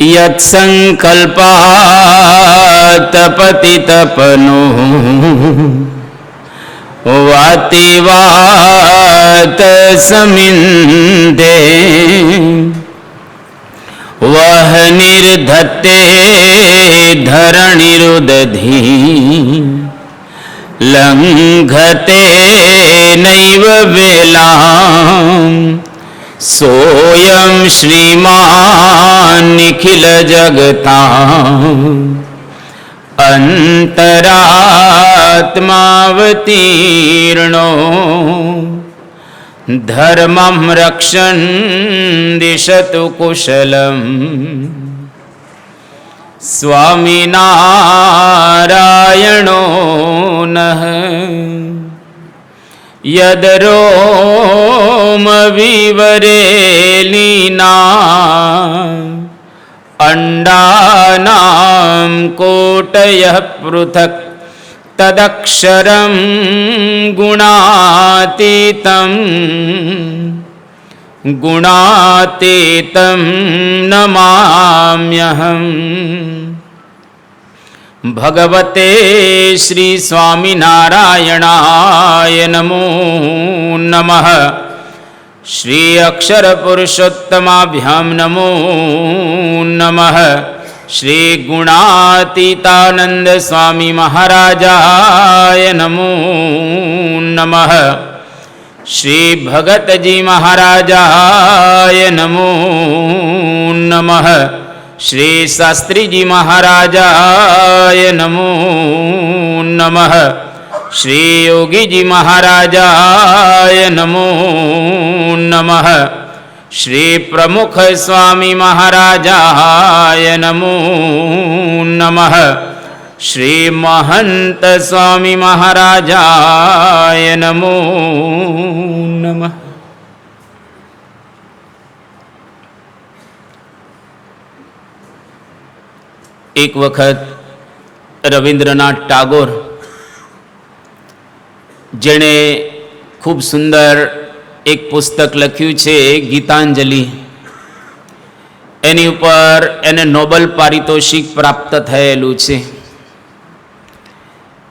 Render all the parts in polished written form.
યત્સંકલ્પાત પતિતપનો વાતિ વાત સમિંધે વહ નિર્ધત્તે ધરણીરુદધી લંઘતે નૈવ વેલામ સોયમ શ્રીમાન નિખિલ જગતાં અંતરાત્માવતીર્ણો ધર્મં રક્ષન દિશતુ કુશલમ સ્વામિનારાયણો નઃ યદરોમ વિવરેલીના અંડાનામ કોટયઃ પૃથક તદક્ષરમ ગુણાતીતમ નમામ્યહમ. ભગવતે શ્રી સ્વામિનારાયણાય નમો નમઃ. શ્રી અક્ષર પુરુષોત્તમાભ્યામ નમો નમઃ. શ્રી ગુણાતીતાનંદ સ્વામી મહારાજાય નમો નમઃ. શ્રી ભગતજી મહારાજાય નમો નમઃ. શ્રી શાસ્ત્રીજી મહારાજાય નમો નમઃ. શ્રી યોગીજી મહારાજાય નમો નમઃ. શ્રી પ્રમુખ સ્વામી મહારાજાય નમો નમઃ. શ્રી મહંત સ્વામી મહારાજાય નમો નમઃ. એક વખત રવિન્દ્રનાથ ટાગોર, જેણે ખૂબ સુંદર એક પુસ્તક લખ્યું છે ગીતાંજલિ, એની ઉપર એને નોબેલ પારિતોષિક પ્રાપ્ત થયેલું છે.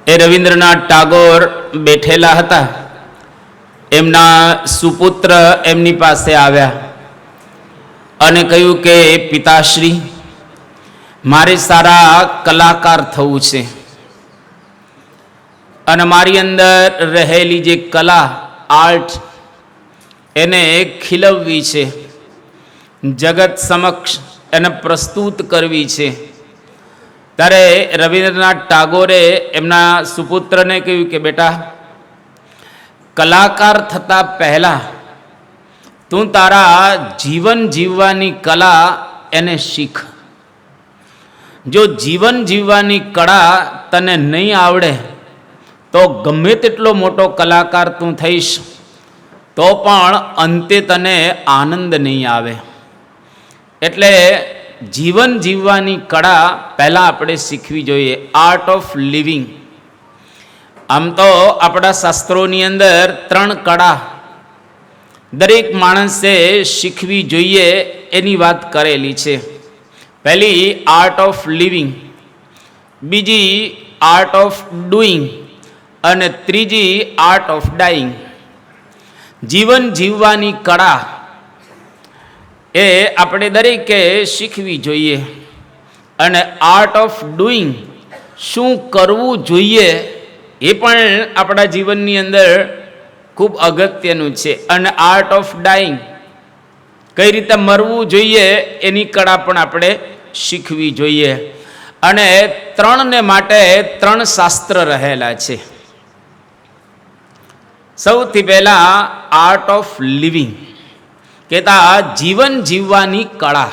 એ રવિન્દ્રનાથ ટાગોર બેઠેલા હતા. એમના સુપુત્ર એમની પાસે આવ્યા અને કહ્યું કે પિતાશ્રી, મારે સારા કલાકાર થવું છે અને મારી અંદર રહેલી જે કલા, આર્ટ, એને ખીલવવી છે, જગત સમક્ષ એને પ્રસ્તુત કરવી છે. ત્યારે રવિન્દ્રનાથ ટાગોરે એમના સુપુત્રને કહ્યું કે બેટા, કલાકાર થતાં પહેલાં તું તારા જીવન જીવવાની કલા એને શીખ. જો જીવન જીવવાની કળા તને નહીં આવડે તો ગમે તેટલો મોટો કલાકાર તું થઈશ તો પણ અંતે તને આનંદ નહીં આવે. એટલે જીવન જીવવાની કળા પહેલાં આપણે શીખવી જોઈએ. Art of living. આમ તો આપણા શાસ્ત્રોની અંદર 3 કળા દરેક માણસે શીખવી જોઈએ એની વાત કરેલી છે. પહેલી આર્ટ ઓફ લિવિંગ, બીજી આર્ટ ઓફ ડુઈંગ અને ત્રીજી આર્ટ ઓફ ડાઈંગ. જીવન જીવવાની કળા એ આપણે દરેકે શીખવી જોઈએ. અને આર્ટ ઓફ ડુઈંગ, શું કરવું જોઈએ એ પણ આપણા જીવનની અંદર ખૂબ અગત્યનું છે. અને આર્ટ ઓફ ડાઈંગ, કઈ રીતે મરવું જોઈએ એની કળા પણ આપણે શીખવી જોઈએ. અને 3ને માટે 3 શાસ્ત્ર રહેલા છે. સૌથી પહેલા આર્ટ ઓફ લિવિંગ, કહેતા જીવન જીવવાની કળા.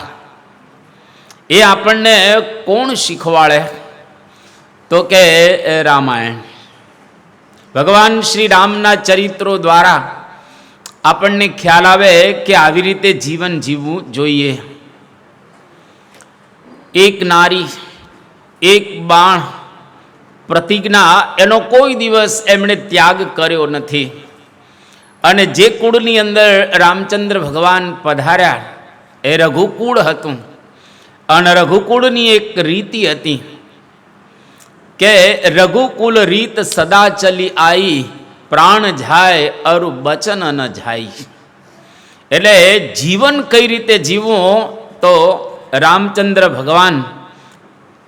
એ આપણને કોણ શીખવાડે? તો કે રામાયણ. ભગવાન શ્રી રામના ચરિત્રો દ્વારા આપણને ખ્યાલ આવે કે આવી રીતે જીવન જીવવું જોઈએ. એક નારી, એક બાણ, પ્રતિજ્ઞા, એનો કોઈ દિવસ એમણે ત્યાગ કર્યો નથી. અને જે કુળની અંદર રામચંદ્ર ભગવાન પધાર્યા એ રઘુકુળ હતું. અને રઘુકુળની એક રીતિ હતી કે રઘુકુલ રીત સદા ચલી આઈ, પ્રાણ જાય અરુ બચન ન જાય. એટલે જીવન કઈ રીતે જીવવું, તો રામચંદ્ર ભગવાન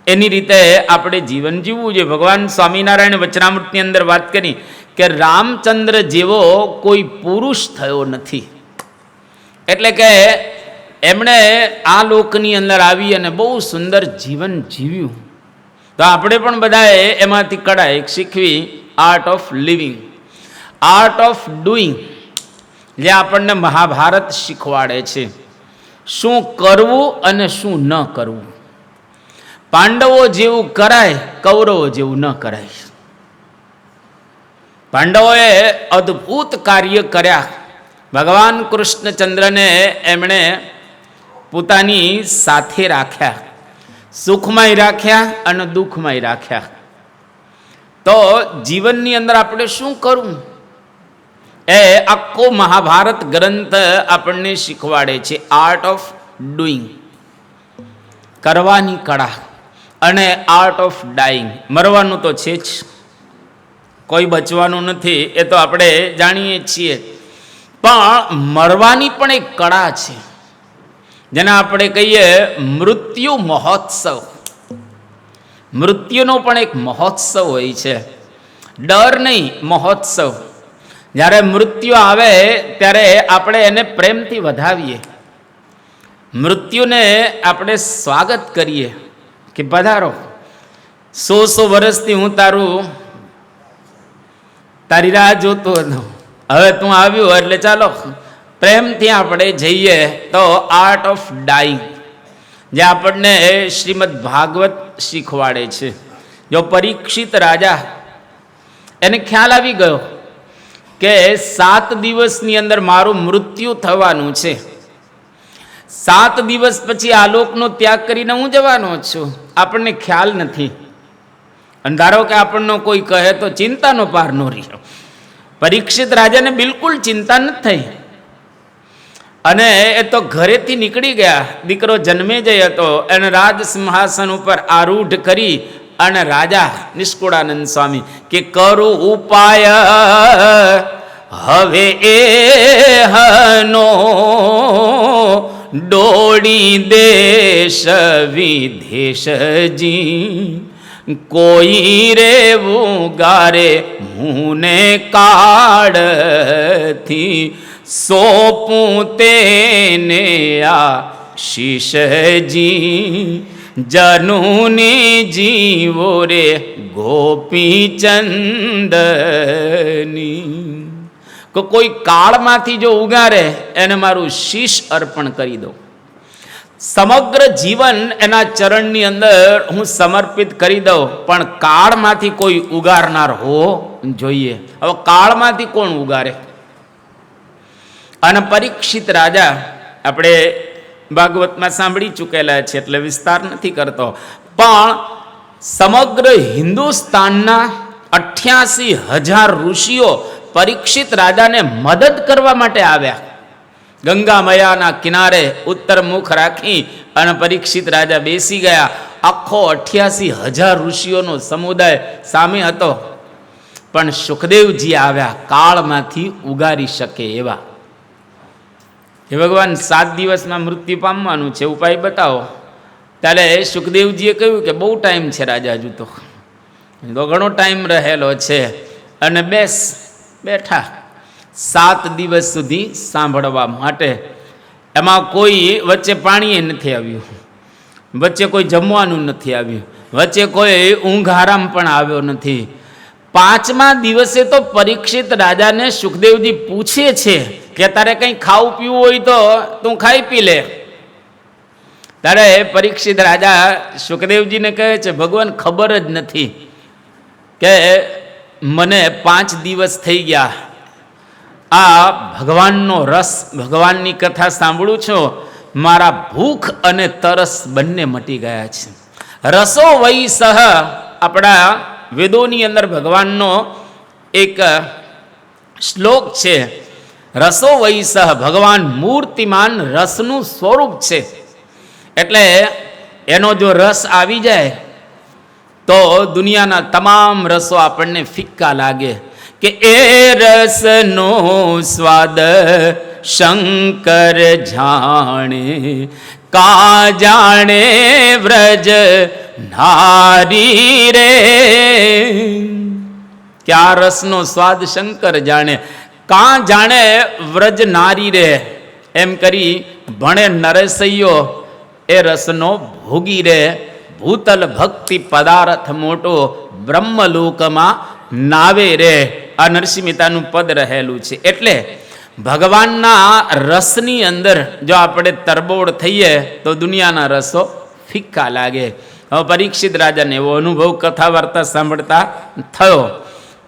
એની રીતે આપણે જીવન જીવવું જોઈએ. ભગવાન સ્વામિનારાયણ વચનામૃતની અંદર વાત કરી કે રામચંદ્ર જેવો કોઈ પુરુષ થયો નથી. એટલે કે એમણે આ લોકની અંદર આવી અને બહુ સુંદર જીવન જીવ્યું. તો આપણે પણ બધાએ એમાંથી કળા એક શીખવી, art of living, art of doing, જે આપણને મહાભારત શીખવાડે છે શું કરવું અને શું ન કરવું. પાંડવો જેવું કરાય, કૌરવો જેવું ન કરાય. પાંડવોએ અદ્ભુત કાર્ય કર્યા. ભગવાન કૃષ્ણચંદ્રને એમણે પોતાની સાથે રાખ્યા, સુખમય રાખ્યા અને દુઃખમય રાખ્યા. તો જીવનની અંદર આપણે શું કરવું, એ આખો મહાભારત ગ્રંથ આપણને શીખવાડે છે. આર્ટ ઓફ ડુઈંગ, કરવાની કળા, અને આર્ટ ઓફ ડાઈંગ, મરવાનું તો છે જ, કોઈ બચવાનું નથી, એ તો આપણે જાણીએ છીએ. પણ મરવાની પણ એક કળા છે, જેને આપણે કહીએ મૃત્યુ મહોત્સવ. મૃત્યુનો પણ એક મહોત્સવ હોય છે, ડર નહીં, મહોત્સવ. જ્યારે મૃત્યુ આવે ત્યારે આપણે એને પ્રેમથી વધાવીએ, મૃત્યુને આપણે સ્વાગત કરીએ કે પધારો, 100 વર્ષથી હું તારી રાહ જોતો હતો, હવે તું આવ્યું એટલે ચાલો પ્રેમથી આપણે જઈએ. તો આર્ટ ઓફ ડાઈંગ, જે આપણને શ્રીમદ ભાગવત શીખવાડે છે. જો પરીક્ષિત રાજા, એને ખ્યાલ આવી ગયો કે 7 દિવસની અંદર મારું મૃત્યુ થવાનું છે, 7 દિવસ પછી આ લોકનો ત્યાગ કરીને હું જવાનો છું. આપણને ખ્યાલ નથી, અને ધારો કે આપણને કોઈ કહે તો ચિંતાનો પાર ન રહ્યો. પરીક્ષિત રાજાને બિલકુલ ચિંતા નથી થઈ, અને એ તો ઘરેથી નીકળી ગયા. દીકરો જન્મેજય હતો, એને રાજ સિંહાસન ઉપર આરૂઢ કરી અને રાજા નિષ્કુળાનંદ સ્વામી કે કરું ઉપાય હવે એ હનો, ડોળી દેશ વિદેશજી, કોઈ રેવું ગારે મુને કાળથી, સોપું તેને આ શીશજી, જનુની જીવો રે ગોપીચંદની. કોઈ કાળમાંથી જો ઉગારે એને મારું શીશ અર્પણ કરી દો. સમગ્ર જીવન એના ચરણની અંદર હું સમર્પિત કરી દઉં, પણ કાળમાંથી કોઈ ઉગારનાર હો જોઈએ. હવે કાળમાંથી કોણ ઉગારે? અને પરીક્ષિત રાજા આપણે ભાગવતમાં સાંભળી ચૂકેલા છે એટલે વિસ્તાર નથી કરતો, પણ સમગ્ર હિન્દુસ્તાનના 88,000 ઋષિઓ પરીક્ષિત રાજાને મદદ કરવા માટે આવ્યા. ગંગા મયાના કિનારે ઉત્તર મુખ રાખી અને પરીક્ષિત રાજા બેસી ગયા. આખો 88,000 ઋષિઓનો સમુદાય સામે હતો, પણ સુખદેવજી આવ્યા, કાળમાંથી ઉગારી શકે એવા. હે ભગવાન, 7 દિવસમાં મૃત્યુ પામવાનું છે, ઉપાય બતાવો. ત્યારે સુખદેવજીએ કહ્યું કે બહુ ટાઈમ છે રાજા, હજુ તો ઘણો ટાઈમ રહેલો છે. અને બેઠા 7 દિવસ સુધી સાંભળવા માટે. એમાં કોઈ વચ્ચે પાણી નથી આવ્યું, વચ્ચે કોઈ જમવાનું નથી આવ્યું, વચ્ચે કોઈ ઊંઘ આરામ પણ આવ્યો નથી. 5મા દિવસે તો પરીક્ષિત રાજાને સુખદેવજી પૂછે છે કે તારે કંઈ ખાવું પીવું હોય તો તું ખાઈ પી લે. ત્યારે પરીક્ષિત રાજા સુખદેવજીને કહે છે, ભગવાન ખબર જ નથી કે મને 5 દિવસ થઈ ગયા, આ ભગવાનનો રસ, ભગવાનની કથા સાંભળું છું, મારા ભૂખ અને તરસ બંને મટી ગયા છે. રસો વૈ સહ, આપણા વેદોની અંદર ભગવાનનો એક શ્લોક છે, રસો વૈ સહ, ભગવાન મૂર્તિમાન રસનું સ્વરૂપ છે. એટલે એનો જો રસ આવી જાય તો દુનિયાના તમામ રસો આપણને ફિક્કા લાગે, કે એ રસનો સ્વાદ શંકર જાણે, કા જાણે વ્રજ નારી રે. કે આ રસનો સ્વાદ શંકર જાણે, કા જાણે વ્રજ નારી રે. એમ કરી ભણે નરસૈયો એ રસનો ભોગી રે. ભૂતલ ભક્તિ પદાર્થ મોટો બ્રહ્મલોકમાં નાવે રે. આ નરસિંહ મહેતાનું પદ રહેલું છે. એટલે ભગવાનના રસની અંદર જો આપણે તરબોળ થઈએ તો દુનિયાના રસો ફિક્કા લાગે. હવે પરીક્ષિત રાજાને એવો અનુભવ કથા વાર્તા સાંભળતા થયો.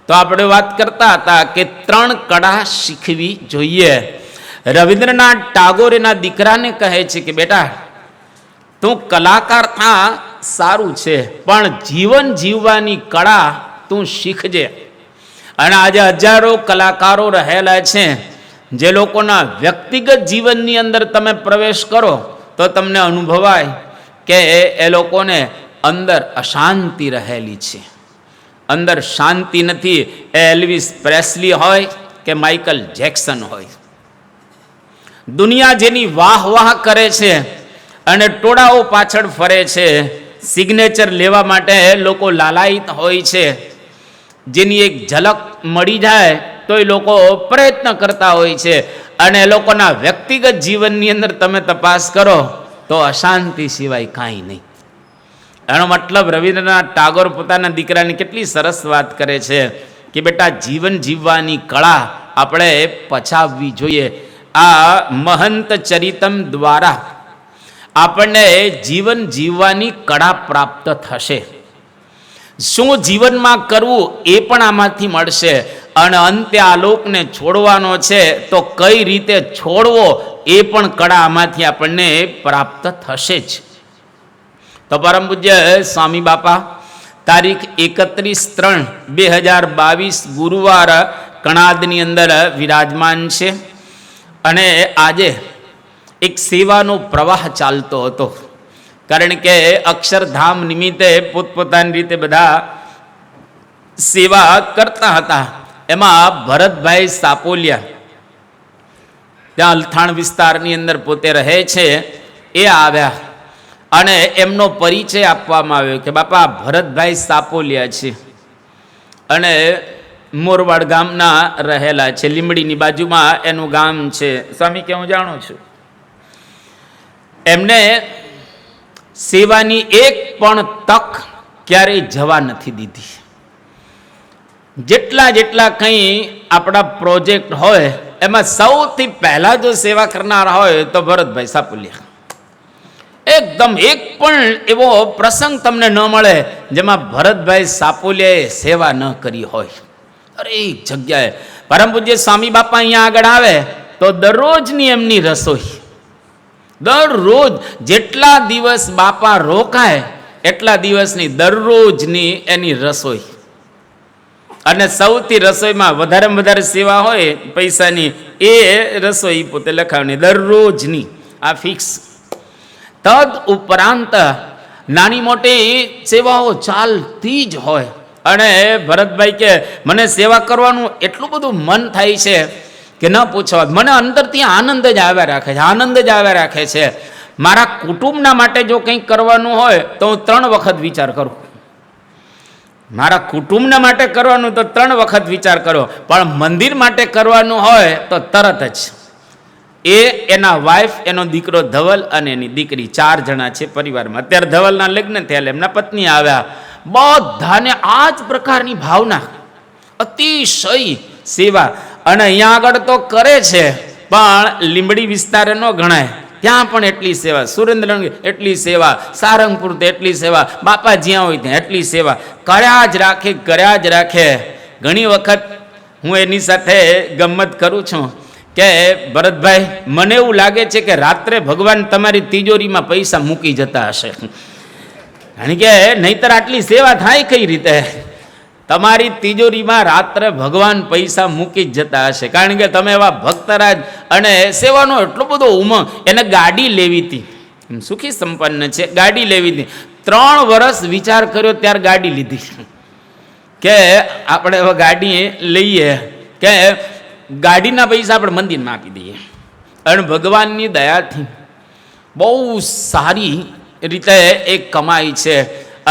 તો આપણે વાત કરતા હતા કે 3 કળા શીખવી જોઈએ. રવિન્દ્રનાથ ટાગોર એના દીકરાને કહે છે કે બેટા, તું કલાકાર થા સારું છે, પણ જીવન જીવવાની કળા તું શીખજે. અને આજે હજારો કલાકારો રહેલા છે, જે લોકોના વ્યક્તિગત જીવનની અંદર તમે પ્રવેશ કરો તો તમને અનુભવાય કે એ લોકોને અંદર અશાંતિ રહેલી છે, અંદર શાંતિ નથી. એ એલ્વિસ પ્રેસ્લી હોય કે માઇકલ જેક્સન હોય, દુનિયા જેની વાહ વાહ કરે છે અને ટોળાઓ પાછળ ફરે છે, સિગ્નેચર લેવા માટે લોકો લાલાયિત હોય છે, જેની એક ઝલક મળી જાય તો એ લોકો પ્રયત્ન કરતા હોય છે. અને એ લોકોના વ્યક્તિગત જીવનની અંદર તમે તપાસ કરો તો અશાંતિ સિવાય કાંઈ નહીં. એનો મતલબ રવિન્દ્રનાથ ટાગોર પોતાના દીકરાની કેટલી સરસ વાત કરે છે કે બેટા, જીવન જીવવાની કળા આપણે પચાવવી જોઈએ. આ મહંત ચરિતમ દ્વારા આપણને જીવન જીવવાની કળા પ્રાપ્ત થશે. શું જીવનમાં કરવું એ પણ આમાંથી મળશે. અને અંતે આ લોકને છોડવાનો છે તો કઈ રીતે છોડવો એ પણ કળા આમાંથી આપણને પ્રાપ્ત થશે જ. તો પરમ પૂજ્ય સ્વામી બાપા તારીખ 31/3/2022 ગુરુવાર કણાદની અંદર વિરાજમાન છે. અને આજે એક સેવાનો પ્રવાહ ચાલતો હતો, કારણ કે અક્ષરધામ નિમિત્તે પોતપોતાની રીતે બધા સેવા કરતા હતા. એમાં ભરતભાઈ સાપોલિયા ત્યાં અલથાણ વિસ્તારની અંદર પોતે રહે છે, એ આવ્યા અને એમનો પરિચય આપવામાં આવ્યો કે બાપા ભરતભાઈ સાપોલિયા છે અને મોરવાડ ગામના રહેલા છે, લીંબડીની બાજુમાં એનું ગામ છે. સ્વામી કે હું જાણું છું. એમને સેવાની એક પણ તક ક્યારેય જવા નથી દીધી. જેટલા કંઈ આપણા પ્રોજેક્ટ હોય એમાં સૌથી પહેલા જો સેવા કરનારા હોય તો ભરતભાઈ સાપોલિયા. એકદમ એક પણ એવો પ્રસંગ તમને ન મળે જેમાં ભરતભાઈ સાપોલિયાએ સેવા ન કરી હોય. દરેક જગ્યાએ પરમ પૂજ્ય સ્વામી બાપા અહીંયા આગળ આવે તો દરરોજની એમની રસોઈ, દરરોજ જેટલા દિવસ બાપા રોકાય એટલા દિવસની દરરોજની એની રસોઈ. અને સૌથી રસોઈમાં વધારેમાં વધારે સેવા હોય પૈસાની, એ રસોઈ પોતે લખાવની દરરોજની, આ ફિક્સ. તદ ઉપરાંત નાની મોટી સેવાઓ ચાલતી જ હોય. અને ભરતભાઈ કે મને સેવા કરવાનું એટલું બધું મન થાય છે કે ન પૂછવા. મને અંદરથી આનંદ જ આવ્યા રાખે છે, આનંદ જ આવ્યા રાખે છે. મારા કુટુંબના માટે જો કંઈક કરવાનું હોય તો હું 3 વખત વિચાર કરું. મારા કુટુંબના માટે કરવાનું તો 3 વખત વિચાર કરો, પણ મંદિર માટે કરવાનું હોય તો તરત જ. એ એના વાઈફ, એનો દીકરો ધવલ અને એની દીકરી 4 જણા છે પરિવારમાં. અત્યારે ધવલના લગ્ન થયા, એમના પત્ની આવ્યા. બધાને આ જ પ્રકારની ભાવના, અતિશય સેવા. અને અહીંયા આગળ તો કરે છે, પણ લીંબડી વિસ્તાર ન ગણાય, ત્યાં પણ એટલી સેવા. સુરેન્દ્રનગર એટલી સેવા, સારંગપુર તો એટલી સેવા, બાપા જ્યાં હોય ત્યાં એટલી સેવા કર્યા જ રાખે, કર્યા જ રાખે. ઘણી વખત હું એની સાથે ગમ્મત કરું છું કે ભરતભાઈ, મને એવું લાગે છે કે રાત્રે ભગવાન તમારી તિજોરીમાં પૈસા મૂકી જતા હશે, કારણ કે નહીતર આટલી સેવા થાય કઈ રીતે? તમારી તિજોરીમાં રાત્રે ભગવાન પૈસા મૂકી જ જતા હશે, કારણ કે તમે એવા ભક્તરાજ. અને સેવાનો એટલો બધો ઉમંગ. એને ગાડી લેવી હતી, સુખી સંપન્ન છે, ગાડી લેવી હતી. 3 વર્ષ વિચાર કર્યો ત્યારે ગાડી લીધી કે આપણે હવે ગાડી લઈએ, કે ગાડીના પૈસા આપણે મંદિરમાં આપી દઈએ. અને ભગવાનની દયાથી બહુ સારી રીતે એ કમાઈ છે.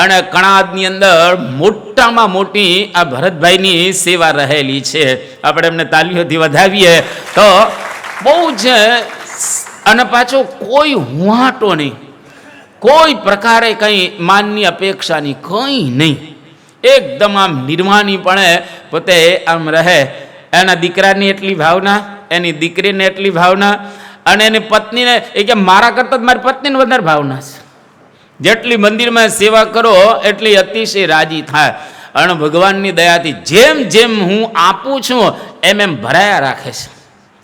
અને કણાદની અંદર મોટામાં મોટી આ ભરતભાઈની સેવા રહેલી છે. આપણે એમને તાલીઓથી વધાવીએ તો બહુ જ. અને પાછો કોઈ હુંહાટો નહીં, કોઈ પ્રકારે કંઈ માનની અપેક્ષાની કંઈ નહીં, એકદમ આમ નિર્માનીપણે પોતે આમ રહે. એના દીકરાની એટલી ભાવના, એની દીકરીને એટલી ભાવના, અને એની પત્નીને એ કે મારા કરતાં મારી પત્નીને વધારે ભાવના છે. જેટલી મંદિરમાં સેવા કરો એટલી અતિશય રાજી થાય. અને ભગવાનની દયાથી જેમ જેમ હું આપું છું એમ એમ ભરાયા રાખે છે,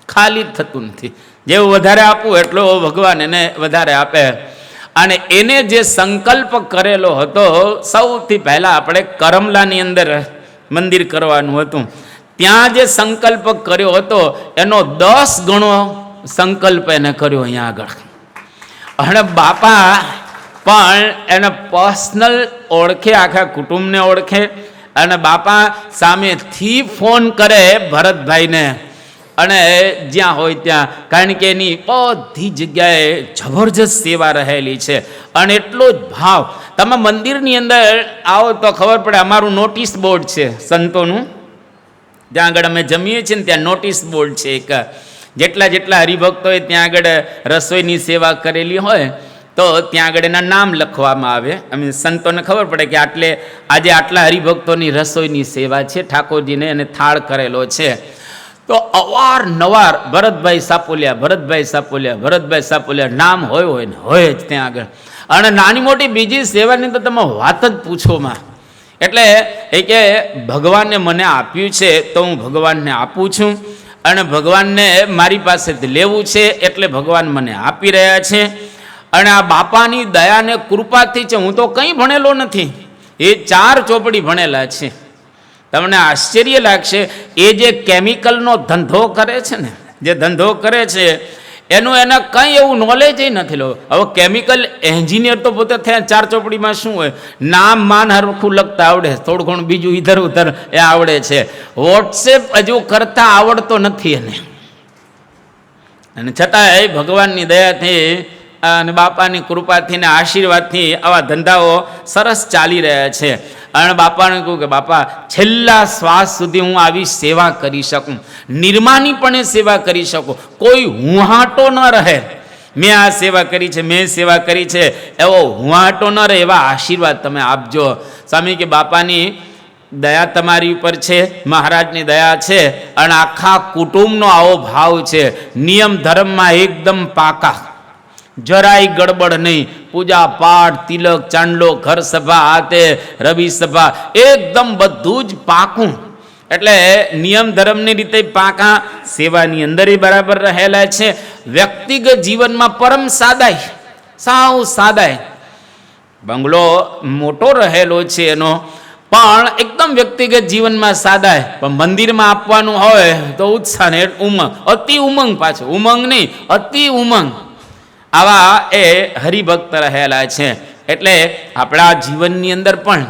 ખાલી જ થતું નથી. જેવું વધારે આપું એટલો ભગવાન એને વધારે આપે. અને એને જે સંકલ્પ કરેલો હતો, સૌથી પહેલાં આપણે કરમલાની અંદર મંદિર કરવાનું હતું, ત્યાં જે સંકલ્પ કર્યો હતો એનો 10 ગણો સંકલ્પ એને કર્યો અહીંયા આગળ. અને બાપા પણ એને પર્સનલ ઓળખે, આખા કુટુંબને ઓળખે. અને બાપા સામેથી ફોન કરે ભરતભાઈને, અને જ્યાં હોય ત્યાં, કારણ કે એની બધી જગ્યાએ જબરજસ્ત સેવા રહેલી છે. અને એટલો જ ભાવ. તમે મંદિરની અંદર આવો તો ખબર પડે, અમારું નોટિસ બોર્ડ છે સંતોનું, જ્યાં આગળ અમે જમીએ છીએ ને ત્યાં નોટિસ બોર્ડ છે એક. જેટલા હરિભક્તોએ ત્યાં આગળ રસોઈની સેવા કરેલી હોય તો ત્યાં આગળ એના નામ લખવામાં આવે. અમે સંતોને ખબર પડે કે આજે આટલા હરિભક્તોની રસોઈની સેવા છે, ઠાકોરજીને એને થાળ કરેલો છે. તો અવારનવાર ભરતભાઈ સાપોલિયા નામ હોય જ ત્યાં આગળ. અને નાની મોટી બીજી સેવાની તો તમે વાત જ પૂછોમાં. એટલે એ કે ભગવાને મને આપ્યું છે તો હું ભગવાનને આપું છું, અને ભગવાનને મારી પાસેથી લેવું છે એટલે ભગવાન મને આપી રહ્યા છે. અને આ બાપાની દયાને કૃપાથી છે. હું તો કંઈ ભણેલો નથી, એ 4 ચોપડી ભણેલા છે. તમને આશ્ચર્ય લાગશે, એ જે કેમિકલનો ધંધો કરે છે ને, જે ધંધો કરે છે એનું એને કંઈ એવું નોલેજ નથી લો. હવે કેમિકલ એન્જિનિયર તો પોતે થયા, 4 ચોપડીમાં શું હોય, નામ માન હરખું લખતા આવડે, થોડું ઘણું બીજું ઇધર ઉધર એ આવડે છે. વોટ્સએપ હજુ કરતા આવડતો નથી એને. અને છતાંય ભગવાનની દયાથી અને બાપાની કૃપાથી ને આશીર્વાદથી આવા ધંધાઓ સરસ ચાલી રહ્યા છે. અને બાપાને કહું કે બાપા છેલ્લા શ્વાસ સુધી હું આવી સેવા કરી શકું, નિર્માનીપણે સેવા કરી શકું, કોઈ હુંહાટો ન રહે. મેં આ સેવા કરી છે, મેં સેવા કરી છે એવો હુંહાટો ન રહે, એવા આશીર્વાદ તમે આપજો. સ્વામી કે બાપાની દયા તમારી ઉપર છે, મહારાજની દયા છે, અને આખા કુટુંબનો આવો ભાવ છે. નિયમ ધર્મમાં એકદમ પાકા, જરાય ગડબડ નહીં. પૂજા પાઠ, તિલક, ચાંદલો, ઘર સભા, આતે રવિ સભા, એકદમ બધું જ પાકું. એટલે નિયમ ધર્મની રીતે પાકા, સેવાની અંદર બરાબર રહેલા છે. વ્યક્તિગત જીવનમાં પરમ સાદાઈ, સાવ સાદાઈ. બંગલો મોટો રહેલો છે એનો, પણ એકદમ વ્યક્તિગત જીવનમાં સાદાઈ. પણ મંદિરમાં આપવાનું હોય તો ઉત્સાહ ને ઉમંગ, અતિ ઉમંગ, પાછો ઉમંગ નહીં, અતિ ઉમંગ. આવા એ હરિભક્ત રહેલા છે. એટલે આપણા જીવનની અંદર પણ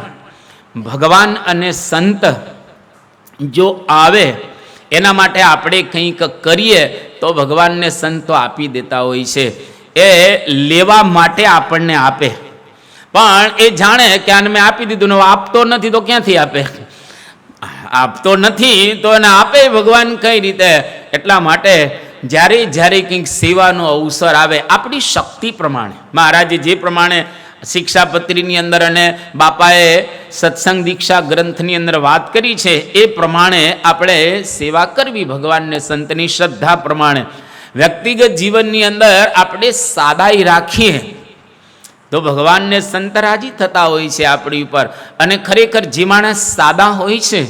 ભગવાન અને સંત જો આવે, એના માટે આપણે કંઈક કરીએ તો ભગવાનને સંતો આપી દેતા હોય છે. એ લેવા માટે આપણને આપે, પણ એ જાણે કે આને મેં આપી દીધું ને આપતો નથી તો ક્યાંથી આપે? આપતો નથી તો એને આપે ભગવાન કઈ રીતે? એટલા માટે જ્યારે કંઈક સેવાનો અવસર આવે, આપણી શક્તિ પ્રમાણે, મહારાજે જે પ્રમાણે શિક્ષાપત્રીની અંદર અને બાપાએ સત્સંગ દીક્ષા ગ્રંથની અંદર વાત કરી છે એ પ્રમાણે આપણે સેવા કરવી, ભગવાનને સંતની શ્રદ્ધા પ્રમાણે. વ્યક્તિગત જીવનની અંદર આપણે સાદાઈ રાખીએ તો ભગવાનને સંત રાજી થતા હોય છે આપણી ઉપર. અને ખરેખર જે માણસ સાદા હોય છે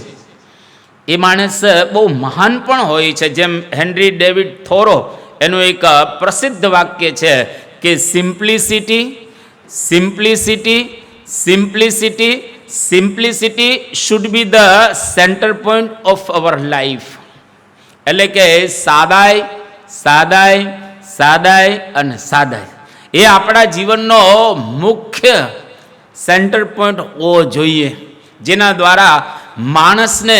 એ માણસ બહુ મહાન પણ હોય છે. જેમ હેનરી ડેવિડ થોરો, એનું એક પ્રસિદ્ધ વાક્ય છે કે simplicity, simplicity, simplicity, simplicity should be the centre point of our life. એટલે કે સાદાઈ, સાદાઈ, સાદાઈ અને સાદાઈ, એ આપણા જીવનનો મુખ્ય સેન્ટર પોઈન્ટ હોવો જોઈએ, જેના દ્વારા માણસને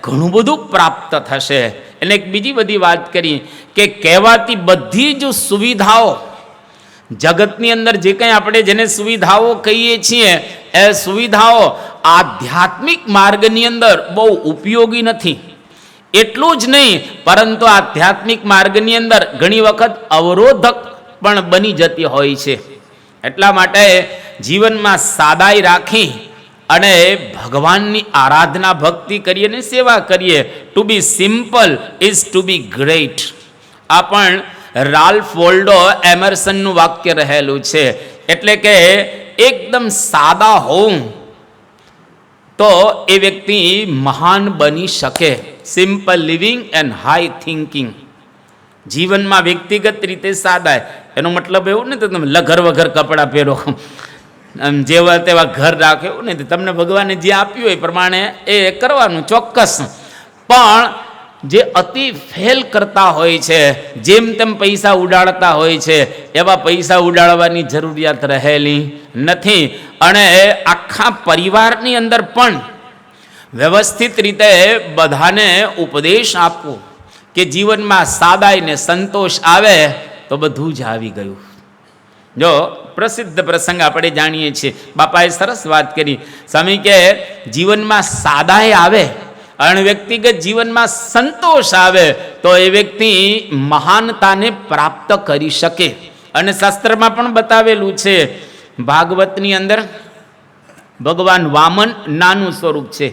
ઘણું બધું પ્રાપ્ત થશે. એટલે એક બીજી બધી વાત કરી કે કહેવાતી બધી જ સુવિધાઓ જગતની અંદર જે કંઈ આપણે જેને સુવિધાઓ કહીએ છીએ એ સુવિધાઓ આધ્યાત્મિક માર્ગની અંદર બહુ ઉપયોગી નથી. એટલું જ નહીં, પરંતુ આધ્યાત્મિક માર્ગની અંદર ઘણી વખત અવરોધક પણ બની જતી હોય છે. એટલા માટે જીવનમાં સાદાઈ રાખી અને ભગવાનની આરાધના ભક્તિ કરીએ અને સેવા કરીએ. To be simple is to be great. આ પણ રાલ્ફ વોલ્ડો એમર્સનનું વાક્ય રહેલું છે. એટલે કે એકદમ સાદા હોવું તો એ વ્યક્તિ મહાન બની શકે. Simple living and high thinking. જીવનમાં વ્યક્તિગત રીતે સાદા, એનો મતલબ એવું ને તો તમે લઘર વગર કપડાં પહેરો, જેવા તેવા ઘર રાખે એવું નહીં. તમને ભગવાને જે આપ્યું હોય એ પ્રમાણે એ કરવાનું ચોક્કસ. પણ જે અતિ ફેલ કરતા હોય છે, જેમ તેમ પૈસા ઉડાડતા હોય છે, એવા પૈસા ઉડાડવાની જરૂરિયાત રહેલી નથી. અને આખા પરિવારની અંદર પણ વ્યવસ્થિત રીતે બધાને ઉપદેશ આપવો કે જીવનમાં સાદાઈ ને સંતોષ આવે તો બધું જ આવી ગયું. જો પ્રસિદ્ધ પ્રસંગ આપણે જાણીએ છીએ, બાપાએ સરસ વાત કરી. સ્વામી કે જીવનમાં સાદાઈ આવે અને વ્યક્તિગત જીવનમાં સંતોષ આવે તો એ વ્યક્તિ મહાનતાને પ્રાપ્ત કરી શકે. અને શાસ્ત્રમાં પણ બતાવેલું છે. ભાગવતની અંદર ભગવાન વામન નાનું સ્વરૂપ છે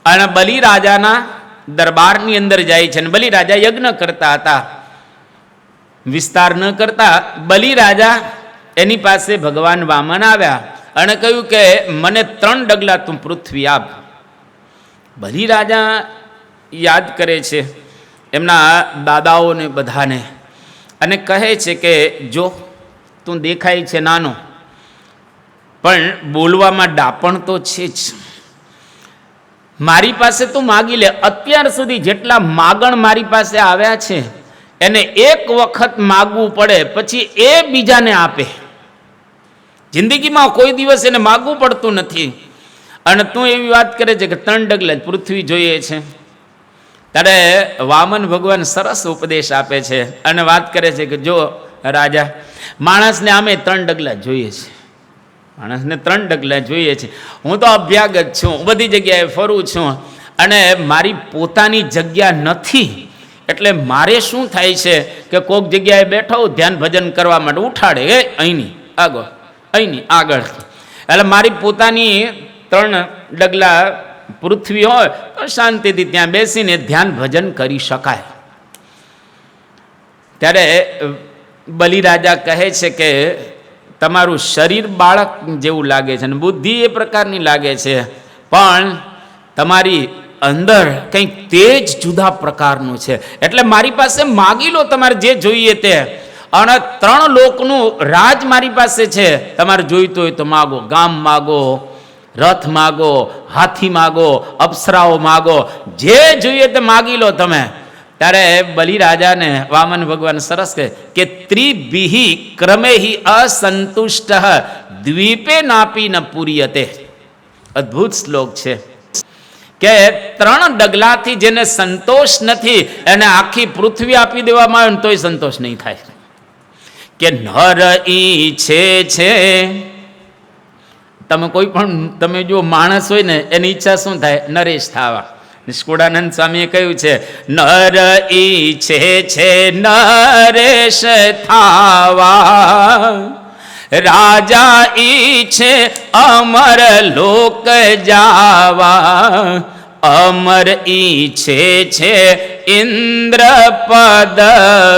અને બલિરાજાના દરબારની અંદર જાય છે. અને બલિરાજા યજ્ઞ કરતા હતા, વિસ્તાર ન કરતા. બલિરાજા એની પાસે ભગવાન વામન આવ્યા અને કહ્યું કે મને 3 ડગલા તું પૃથ્વી આપ. બલિરાજા યાદ કરે છે એમના દાદાઓને બધાને અને કહે છે કે જો તું દેખાય છે નાનો, પણ બોલવામાં ડાપણ તો છે જ. મારી પાસે તું માગી લે. અત્યાર સુધી જેટલા માગણ મારી પાસે આવ્યા છે એને એક વખત માગવું પડે, પછી એ બીજાને આપે. જિંદગીમાં કોઈ દિવસ એને માગવું પડતું નથી. અને તું એવી વાત કરે છે કે 3 ડગલા પૃથ્વી જોઈએ છે. ત્યારે વામન ભગવાન સરસ ઉપદેશ આપે છે અને વાત કરે છે કે જો રાજા, માણસને આમે 3 ડગલા જોઈએ છે. માણસને 3 ડગલા જોઈએ છે. હું તો અભ્યાગત છું, બધી જગ્યાએ ફરું છું અને મારી પોતાની જગ્યા નથી. એટલે મારે શું થાય છે કે કોઈક જગ્યાએ બેઠો ધ્યાન ભજન કરવા માટે ઉઠાડે, એ અહીંની આગળ, અહીંની આગળ. એટલે મારી પોતાની 3 ડગલા પૃથ્વી હોય તો શાંતિથી ત્યાં બેસીને ધ્યાન ભજન કરી શકાય. ત્યારે બલિરાજા કહે છે કે તમારું શરીર બાળક જેવું લાગે છે અને બુદ્ધિ એ પ્રકારની લાગે છે, પણ તમારી અંદર કંઈક તેજ જુદા પ્રકારનું છે. એટલે મારી પાસે માગી લો તમારે જે જોઈએ તે. અને 3 લોકનું રાજ મારી પાસે છે. તમારે જોઈતું હોય તો માગો. ગામ માગો, રથ માગો, હાથી માગો, અપ્સરાઓ માગો, જે જોઈએ તે માગી લો તમે. ત્યારે બલિરાજાને વામન ભગવાન સરસ કહે કે ત્રિભિહિ ક્રમેહિ અસંતુષ્ટ દ્વીપે નાપી ન પૂર્યતે. અદ્ભુત શ્લોક છે કે 3 ડગલાથી જેને સંતોષ નથી એને આખી પૃથ્વી આપી દેવામાં આવે તોય સંતોષ નહીં થાય. કે નર ઈચ્છે છે, તમે કોઈ પણ તમે જો માણસ હોય ને એની ઈચ્છા શું થાય? નરેશ થવા. નિષ્કુળાનંદ સ્વામીએ કહ્યું છે નર ઈચ્છે છે નરેશ થાવા, રાજા ઈચ્છે અમર લોક જાવા, અમર ઈચ્છે છે ઇન્દ્ર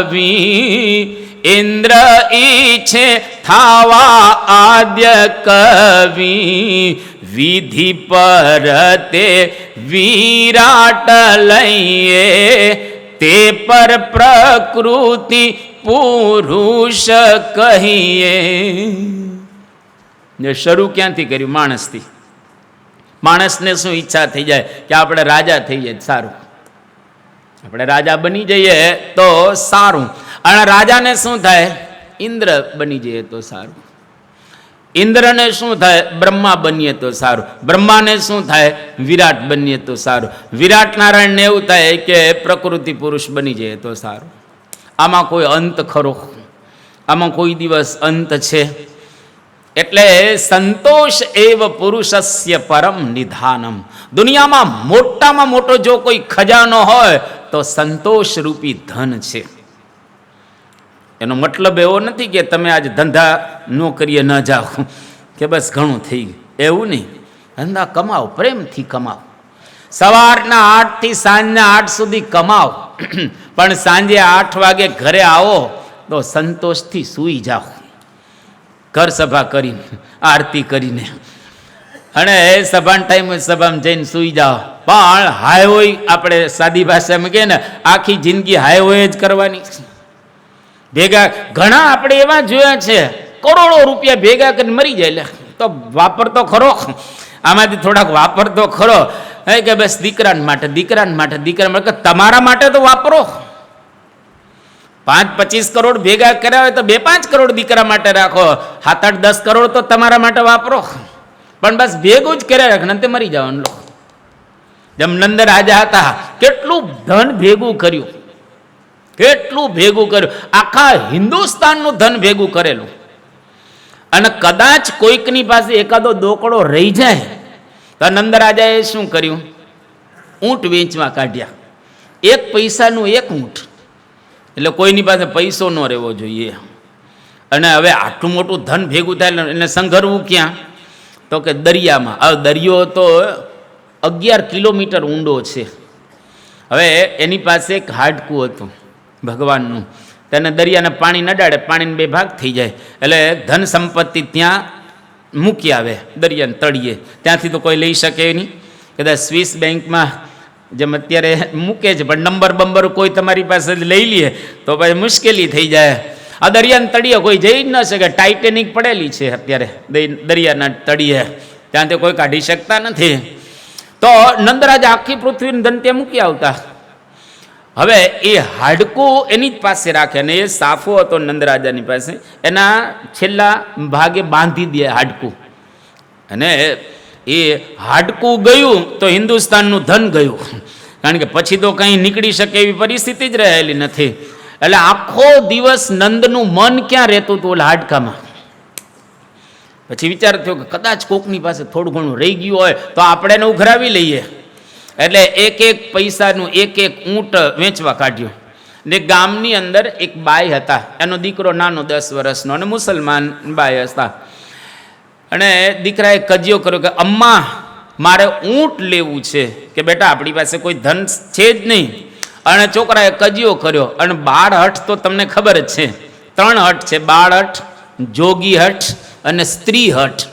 પદવી, ઇન્દ્ર ઈચ્છે થાવા આદ્ય કવિ, વિધિ પરતે વિરાટ લઈએ, તે પર પ્રકૃતિ પુરુષ કહીએ. શરૂ ક્યાંથી કર્યું? માણસથી. માણસને શું ઈચ્છા થઈ જાય કે આપણે રાજા થઈ જાય, સારું, આપણે રાજા બની જઈએ તો સારું. અને રાજાને શું થાય? ઇન્દ્ર બની જઈએ તો સારું. ઇન્દ્રને શું થાય? બ્રહ્મા બનીએ તો સારું. બ્રહ્માને શું થાય? વિરાટ બનીએ તો સારું. વિરાટ નારાયણને એવું થાય કે પ્રકૃતિ પુરુષ બની જાય તો સારું. આમાં કોઈ અંત ખરો? આમાં કોઈ દિવસ અંત છે? એટલે સંતોષ એવ પુરુષસ્ય પરમ નિધાનમ. દુનિયામાં મોટામાં મોટો જો કોઈ ખજાનો હોય તો સંતોષ રૂપી ધન છે. એનો મતલબ એવો નથી કે તમે આજ ધંધા નોકરીએ ન જાઓ કે બસ ઘણું થઈ ગયું, એવું નહીં. ધંધા કમાઓ, પ્રેમથી કમાઓ. સવારના 8 થી સાંજના 8 સુધી કમાઓ, પણ સાંજે 8 વાગે ઘરે આવો તો સંતોષથી સૂઈ જાઓ, ઘર સભા કરીને, આરતી કરીને, અને સભાનો ટાઈમ હોય સભામાં જઈને સૂઈ જાઓ. પણ હાય હોય, આપણે સાદી ભાષામાં કહીએ ને, આખી જિંદગી હાય હોય જ કરવાની. ભેગા ઘણા આપણે એવા જોયા છે, કરોડો રૂપિયા ભેગા કરીને મરી જાય. તો વાપરતો ખરો, આમાંથી થોડાક વાપરતો ખરો. કે બસ દીકરાને માટે, દીકરાને માટે, દીકરા માટે. તમારા માટે તો વાપરો. 5-25 કરોડ ભેગા કર્યા હોય તો 2-5 કરોડ દીકરા માટે રાખો, 7-8-10 કરોડ તો તમારા માટે વાપરો. પણ બસ ભેગું જ કર્યા રાખે ને તે મરી જવાનું. જેમ નંદ રાજા હતા, કેટલું ધન ભેગું કર્યું, કેટલું ભેગું કર્યું, આખા હિન્દુસ્તાનનું ધન ભેગું કરેલું. અને કદાચ કોઈકની પાસે એકાદો દોકડો રહી જાય તો નંદ રાજાએ શું કર્યું? ઊંટ વેચવા કાઢ્યા. 1 પૈસાનું 1 ઊંટ. એટલે કોઈની પાસે પૈસો ન રહેવો જોઈએ. અને હવે આટલું મોટું ધન ભેગું થાય એને સંઘરવું ક્યાં? તો કે દરિયામાં. હવે દરિયો તો 11 કિલોમીટર ઊંડો છે. હવે એની પાસે એક હાડકું હતું ભગવાનનું, તેને દરિયાને પાણી નડાડે, પાણીને 2 ભાગ થઈ જાય. એટલે ધન સંપત્તિ ત્યાં મૂકી આવે દરિયાને તળિયે. ત્યાંથી તો કોઈ લઈ શકે નહીં. કદાચ સ્વિસ બેંકમાં જેમ અત્યારે મૂકે છે, પણ નંબર કોઈ તમારી પાસે લઈ લે તો પછી મુશ્કેલી થઈ જાય. આ દરિયાના તળિયે કોઈ જઈ જ ન શકે. ટાઇટેનિક પડેલી છે અત્યારે દરિયાના તળિયે, ત્યાંથી કોઈ કાઢી શકતા નથી. તો નંદરાજ આખી પૃથ્વીને ધન ત્યાં મૂકી આવતા. હવે એ હાડકું એની જ પાસે રાખે, અને એ સાફો હતો નંદરાજાની પાસે, એના છેલ્લા ભાગે બાંધી દે હાડકું. અને એ હાડકું ગયું તો હિન્દુસ્તાનનું ધન ગયું, કારણ કે પછી તો કંઈ નીકળી શકે એવી પરિસ્થિતિ જ રહેલી નથી. એટલે આખો દિવસ નંદનું મન ક્યાં રહેતું હતું? ઓલા હાડકામાં. પછી વિચાર થયો કે કદાચ કોકની પાસે થોડું ઘણું રહી ગયું હોય તો આપણે એને ઉઘરાવી લઈએ. એટલે 1-1 પૈસાનું 1-1 ઊંટ વેચવા કાઢ્યું. ને ગામની અંદર એક બાઈ હતા, એનો દીકરો નાનો 10 વર્ષનો, અને મુસલમાન બાઈ હતા. અને દીકરાએ કજિયો કર્યો કે અમ્મા મારે ઊંટ લેવું છે. કે બેટા આપણી પાસે કોઈ ધન છે જ નહીં. અને છોકરાએ કજિયો કર્યો. અને બાળ હઠ તો તમને ખબર જ છે, 3 હઠ છે: બાળ હઠ, જોગી હઠ અને સ્ત્રી હઠ.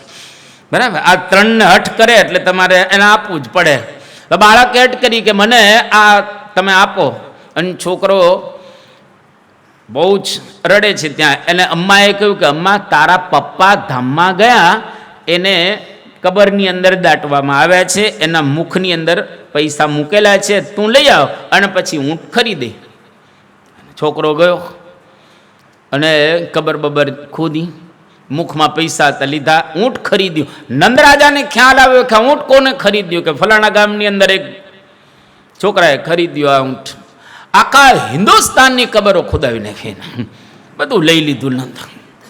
બરાબર? આ 3 હઠ કરે એટલે તમારે એને આપવું જ પડે. તો બાળકે હઠ કરી કે મને આ તમે આપો. અને છોકરો બહુ જ રડે છે ત્યાં. એને અમ્માએ કહ્યું કે અમ્મા તારા પપ્પા ધામમાં ગયા, એને કબરની અંદર દાટવામાં આવ્યા છે, એના મુખની અંદર પૈસા મૂકેલા છે, તું લઈ આવ અને પછી ઊંટ ખરીદે. છોકરો ગયો અને કબર બબર ખોદી, મુખમાં પૈસા હતા લીધા, ઊંટ ખરીદ્યું. નંદરાજાને ખ્યાલ આવ્યો કે ઊંટ કોને ખરીદ્યું? કે ફલાણા ગામની અંદર એક છોકરાએ ખરીદ્યું આ ઊંટ. આખા હિન્દુસ્તાનની કબરો ખોદાવી નાખી, બધું લઈ લીધું નંદ,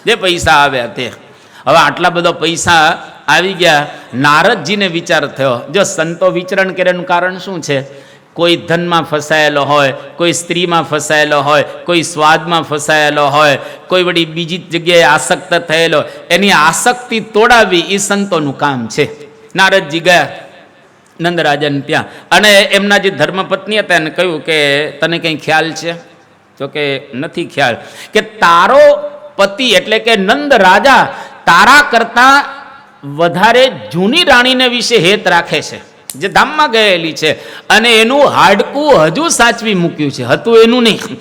જે પૈસા આવ્યા તે. હવે આટલા બધા પૈસા આવી ગયા. નારદજીને વિચાર થયો, જો સંતો વિચરણ કર્યાનું કારણ શું છે? કોઈ ધનમાં ફસાયેલો હોય, કોઈ સ્ત્રીમાં ફસાયેલો હોય, કોઈ સ્વાદમાં ફસાયેલો હોય, કોઈ વળી બીજી જગ્યાએ આસક્ત થયેલો, એની આસક્તિ તોડાવી એ સંતોનું કામ છે. નારદજી ગયા નંદરાજાને ત્યાં, અને એમના જે ધર્મપત્ની હતા એને કહ્યું કે તને કંઈ ખ્યાલ છે? તો કે નથી ખ્યાલ. કે તારો પતિ એટલે કે નંદ રાજા તારા કરતાં વધારે જૂની રાણીને વિશે હેત રાખે છે, જે ધામમાં ગયેલી છે, અને એનું હાડકું હજુ સાચવી મૂક્યું છે, હતું એનું નહીં.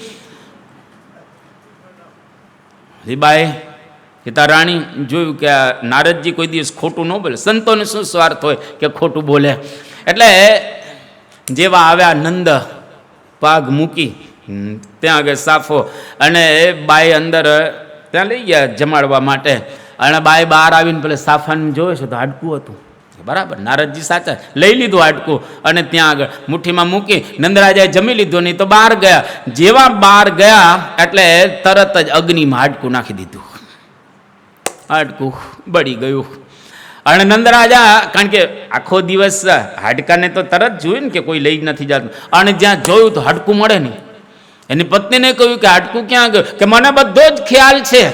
બાએ કે તાર રાણી જોયું કે આ નારદજી કોઈ દિવસ ખોટું ન બોલે, સંતોને શું સ્વાર્થ હોય કે ખોટું બોલે. એટલે જેવા આવ્યા નંદ પાગ મૂકી ત્યાં આગળ સાફો, અને બાઈ અંદર ત્યાં લઈ ગયા જમાડવા માટે. અને બાય બહાર આવીને પેલે સાફાને જોવે છે તો હાડકું હતું. બરાબર, નારદજી સાચા, લઈ લીધું હાડકું અને ત્યાં આગળ મુઠ્ઠીમાં મૂકી નંદરાજાએ જમી લીધું નહીં તો બહાર ગયા. જેવા બહાર ગયા એટલે તરત જ અગ્નિમાં હાડકું નાખી દીધું. હાડકું બળી ગયું. અને નંદરાજા, કારણ કે આખો દિવસ હાડકાને તો તરત જોયું ને કે કોઈ લઈ નથી જતું, અને જ્યાં જોયું તો હાડકું મળે નહીં. એની પત્નીને કહ્યું કે હાડકું ક્યાં ગયું? કે મને બધો જ ખ્યાલ છે,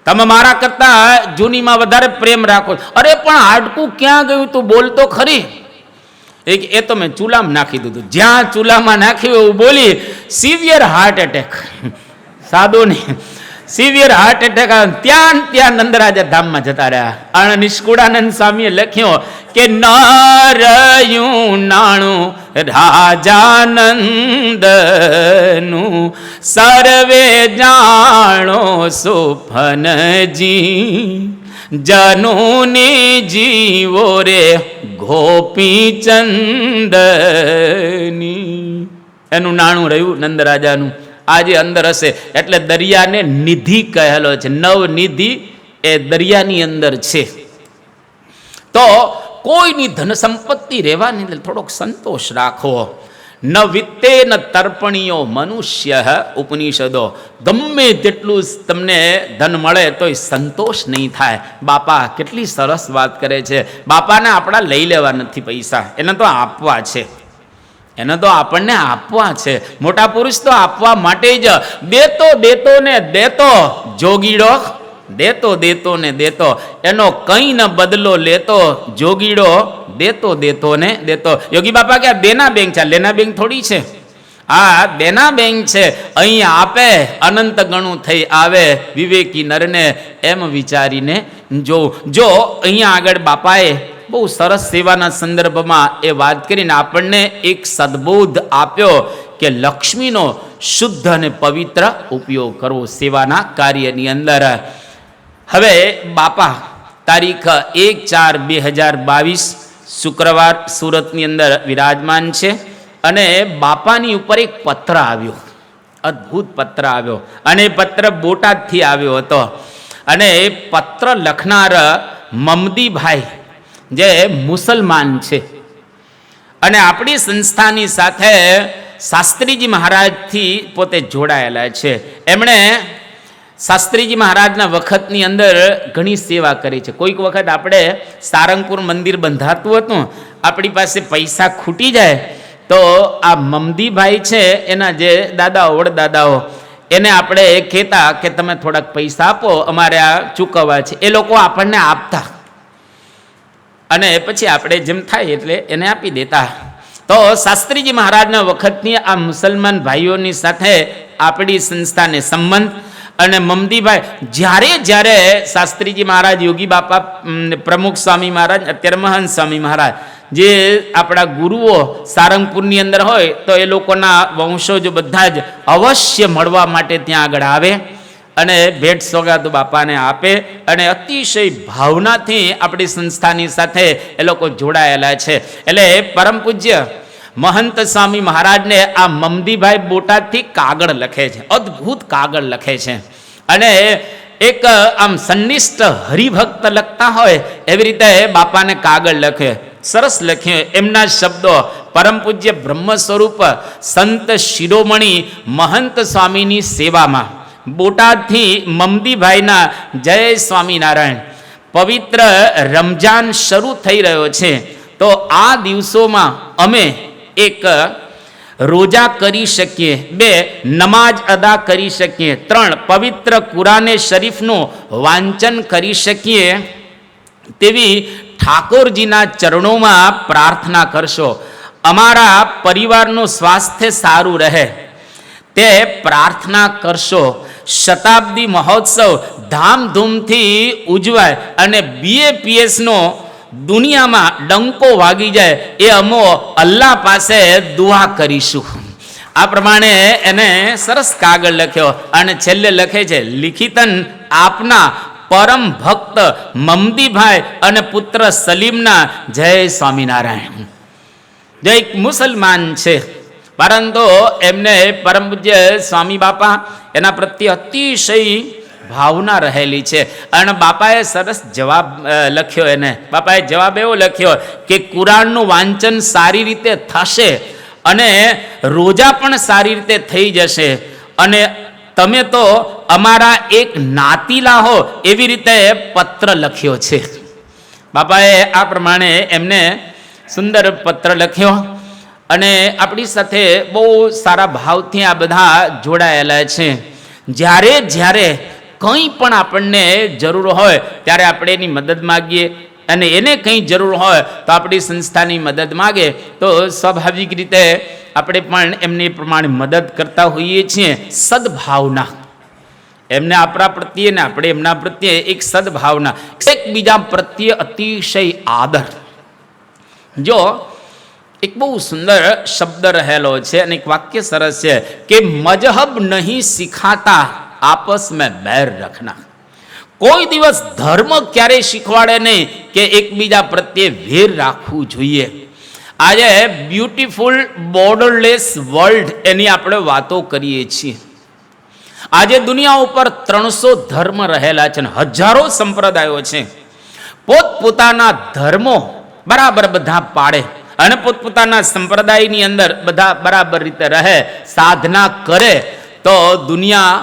તમે મારા કરતા જૂનીમાં વધારે પ્રેમ રાખો. અરે પણ હાડકું ક્યાં ગયું તું બોલતો ખરી? એ તો મેં ચૂલામાં નાખી દીધું. જ્યાં ચૂલામાં નાખ્યું એવું બોલી સિવિયર હાર્ટ એટેક. સાદો નહીં, સિવિયર હાર્ટ એટેક. ત્યાં નંદરાજા ધામમાં જતા રહ્યા. અને નિષ્કુળાનંદ સ્વામીએ લખ્યો કે ન રહ્યું નાણું રાજાનંદનું, સર્વે જાણો સુફનજી, જનુની જીવો રે ગોપીચંદની. એનું નાણું રહ્યું નંદરાજાનું. આજે અંદર હશે એટલે દરિયાને નિધિ કહેલો છે. નવનિધિ એ દરિયાની અંદર છે. તો કોઈની ધન સંપત્તિ રહેવાની એટલે થોડોક સંતોષ રાખો. ન વિત્તે ન તર્પણીયો મનુષ્ય ઉપનિષદો. ગમે તેટલું તમને ધન મળે તોય સંતોષ નહીં થાય. બાપા કેટલી સરસ વાત કરે છે. બાપાને આપણા લઈ લેવા નથી પૈસા, એને તો આપવા છે. એને તો આપણને આપવા છે. મોટા પુરુષ તો આપવા માટે જ દેતો દેતો ને દેતો, જોગીડો દેતો દેતો ને દેતો, એનો કંઈ ન બદલો લેતો, જોગીડો દેતો દેતો ને દેતો. યોગી બાપા કે દેના બેંક છે, લેના બેંક થોડી છે. આ દેના બેંક છે. અહીં આપે અનંત ગણું થઈ આવે, વિવેકી નરને એમ વિચારીને જો અહીંયા આગળ બાપાએ બહુ સરસ સેવાના સંદર્ભમાં એ વાત કરીને આપણને એક સદબોધ આપ્યો કે લક્ષ્મીનો શુદ્ધ અને પવિત્ર ઉપયોગ કરવો સેવાના કાર્યની અંદર. હવે બાપા તારીખ 1/4/2022 શુક્રવાર સુરતની અંદર વિરાજમાન છે. અને બાપાની ઉપર એક પત્ર આવ્યો, અદ્ભુત પત્ર આવ્યો. અને એ પત્ર બોટાદથી આવ્યો હતો. અને એ પત્ર લખનાર મમદીભાઈ જે મુસલમાન છે અને આપણી સંસ્થાની સાથે શાસ્ત્રીજી મહારાજથી પોતે જોડાયેલા છે. એમણે શાસ્ત્રીજી મહારાજના વખતની અંદર ઘણી સેવા કરી છે. કોઈક વખત આપણે સારંગપુર મંદિર બંધાતું હતું, આપણી પાસે પૈસા ખૂટી જાય તો આ મમદીભાઈ છે એના જે દાદાઓ વડદાદાઓ એને આપણે કહેતા કે તમે થોડાક પૈસા આપો, અમારે આ ચૂકવવા છે. એ લોકો આપણને આપતા અને પછી આપણે જેમ થાય એટલે એને આપી દેતા. તો શાસ્ત્રીજી મહારાજના વખતની આ મુસલમાન ભાઈઓની સાથે આપણી સંસ્થાને સંબંધ. અને મમદીભાઈ જ્યારે શાસ્ત્રીજી મહારાજ, યોગી બાપા, પ્રમુખ સ્વામી મહારાજ, અત્યારે મહંત સ્વામી મહારાજ જે આપણા ગુરુઓ સારંગપુરની અંદર હોય તો એ લોકોના વંશજો બધા જ અવશ્ય મળવા માટે ત્યાં આગળ આવે અને ભેટ સોગાદ બાપાને આપે. અને અતિશય ભાવનાથી આપણી સંસ્થાની સાથે એ લોકો જોડાયેલા છે. એટલે પરમ પૂજ્ય મહંત સ્વામી મહારાજને આ મમદીભાઈ બોટાદથી કાગળ લખે છે, અદ્ભુત કાગળ લખે છે. અને એક આમ સંનિષ્ઠ હરિભક્ત લખતા હોય એવી રીતે બાપાને કાગળ લખે. સરસ લખ્યું. એમના શબ્દો પરમ પૂજ્ય બ્રહ્મ સ્વરૂપ સંત શિરોમણી મહંત સ્વામીની સેવામાં બોટાદથી મમદીભાઈના જય સ્વામિનારાયણ. પવિત્ર રમજાન શરૂ થઈ રહ્યો છે તો આ દિવસોમાં અમે એક રોજા કરી શકીએ, 2 નમાજ અદા કરી શકીએ, 3 પવિત્ર કુરાને શરીફનું વાંચન કરી શકીએ તેવી ઠાકોરજીના ચરણોમાં પ્રાર્થના કરશો. અમારા પરિવારનું સ્વાસ્થ્ય સારું રહે તે પ્રાર્થના કરશો. શતાબ્દી મહોત્સવ ધામધૂમથી ઉજવાય અને BAPSનો દુનિયામાં ડંકો વાગી જાય એ અમો અલ્લાહ પાસે દુઆ કરીશું. આ પ્રમાણે એને સરસ કાગળ લખ્યો. અને છેલ્લે લખે છે, લિખિતન આપના પરમ ભક્ત મમદીભાઈ અને પુત્ર સલીમના જય સ્વામિનારાયણ. જે એક મુસલમાન છે પરંતુ એમને પરમ પૂજ્ય સ્વામી બાપા એના પ્રત્યે અતિશય ભાવના રહેલી છે. અને બાપાએ સરસ જવાબ લખ્યો એને. બાપાએ જવાબ એવો લખ્યો કે કુરાનનું વાંચન સારી રીતે થશે અને રોજા પણ સારી રીતે થઈ જશે અને તમે તો અમારા એક નાતીલા હો એવી રીતે પત્ર લખ્યો છે. બાપાએ આ પ્રમાણે એમને સુંદર પત્ર લખ્યો અને આપણી સાથે બહુ સારા ભાવથી આ બધા જોડાયેલા છે. જ્યારે જ્યારે કંઈ પણ આપણને જરૂર હોય ત્યારે આપણે એની મદદ માગીએ અને એને કંઈ જરૂર હોય તો આપણી સંસ્થાની મદદ માગે તો સ્વાભાવિક રીતે આપણે પણ એમની પ્રમાણે મદદ કરતા હોઈએ છીએ. સદભાવના એમને આપણા પ્રત્યે ને આપણે એમના પ્રત્યે એક સદભાવના, એકબીજા પ્રત્યે અતિશય આદર. જો એક બહુ સુંદર શબ્દ રહેલો છે અને એક વાક્ય સરસ છે કે મજહબ નહીં સિખાતા આપસ મેં बैर रखना. કોઈ દિવસ ધર્મ ક્યારેય શીખવાડે નહીં કે એકબીજા પ્રત્યે વેર રાખવું જોઈએ. આજે બ્યુટીફુલ બોર્ડરલેસ વર્લ્ડ એની આપણે વાતો કરીએ છીએ. આજે દુનિયા ઉપર 300 ધર્મ રહેલા છે, હજારો સંપ્રદાયો છે. પોતપોતાના ધર્મો બરાબર બધા પાડે અને પોતપોતાના સંપ્રદાયની અંદર બધા બરાબર રીતે રહે, સાધના કરે તો દુનિયા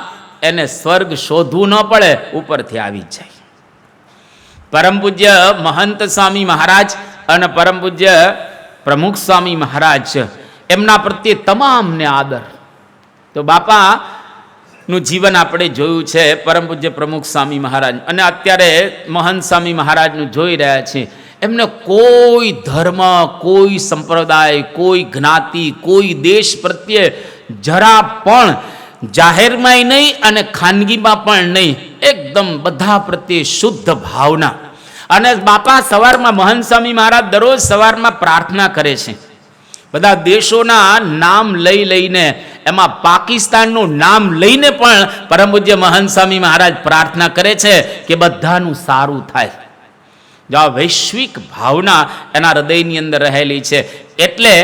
એને સ્વર્ગ શોધવું ન પડે, ઉપરથી આવી જાય. પરમ પૂજ્ય મહંત સ્વામી મહારાજ અને પરમ પૂજ્ય પ્રમુખ સ્વામી મહારાજ એમના પ્રત્યે તમામને આદર. તો બાપાનું જીવન આપણે જોયું છે, પરમ પૂજ્ય પ્રમુખ સ્વામી મહારાજ અને અત્યારે મહંત સ્વામી મહારાજનું જોઈ રહ્યા છીએ. એમને કોઈ ધર્મ, કોઈ સંપ્રદાય, કોઈ જ્ઞાતિ, કોઈ દેશ પ્રત્યે જરા પણ જાહેરમાંય નહીં અને ખાનગીમાં પણ નહીં, એકદમ બધા પ્રત્યે શુદ્ધ ભાવના. અને બાપા સવારમાં મહંત સ્વામી મહારાજ દરરોજ સવારમાં પ્રાર્થના કરે છે. બધા દેશોના નામ લઈ લઈને, એમાં પાકિસ્તાનનું નામ લઈને પણ પરમ પૂજ્ય મહંત સ્વામી મહારાજ પ્રાર્થના કરે છે કે બધાનું સારું થાય. જો આ વૈશ્વિક ભાવના એના હૃદયની અંદર રહેલી છે. એટલે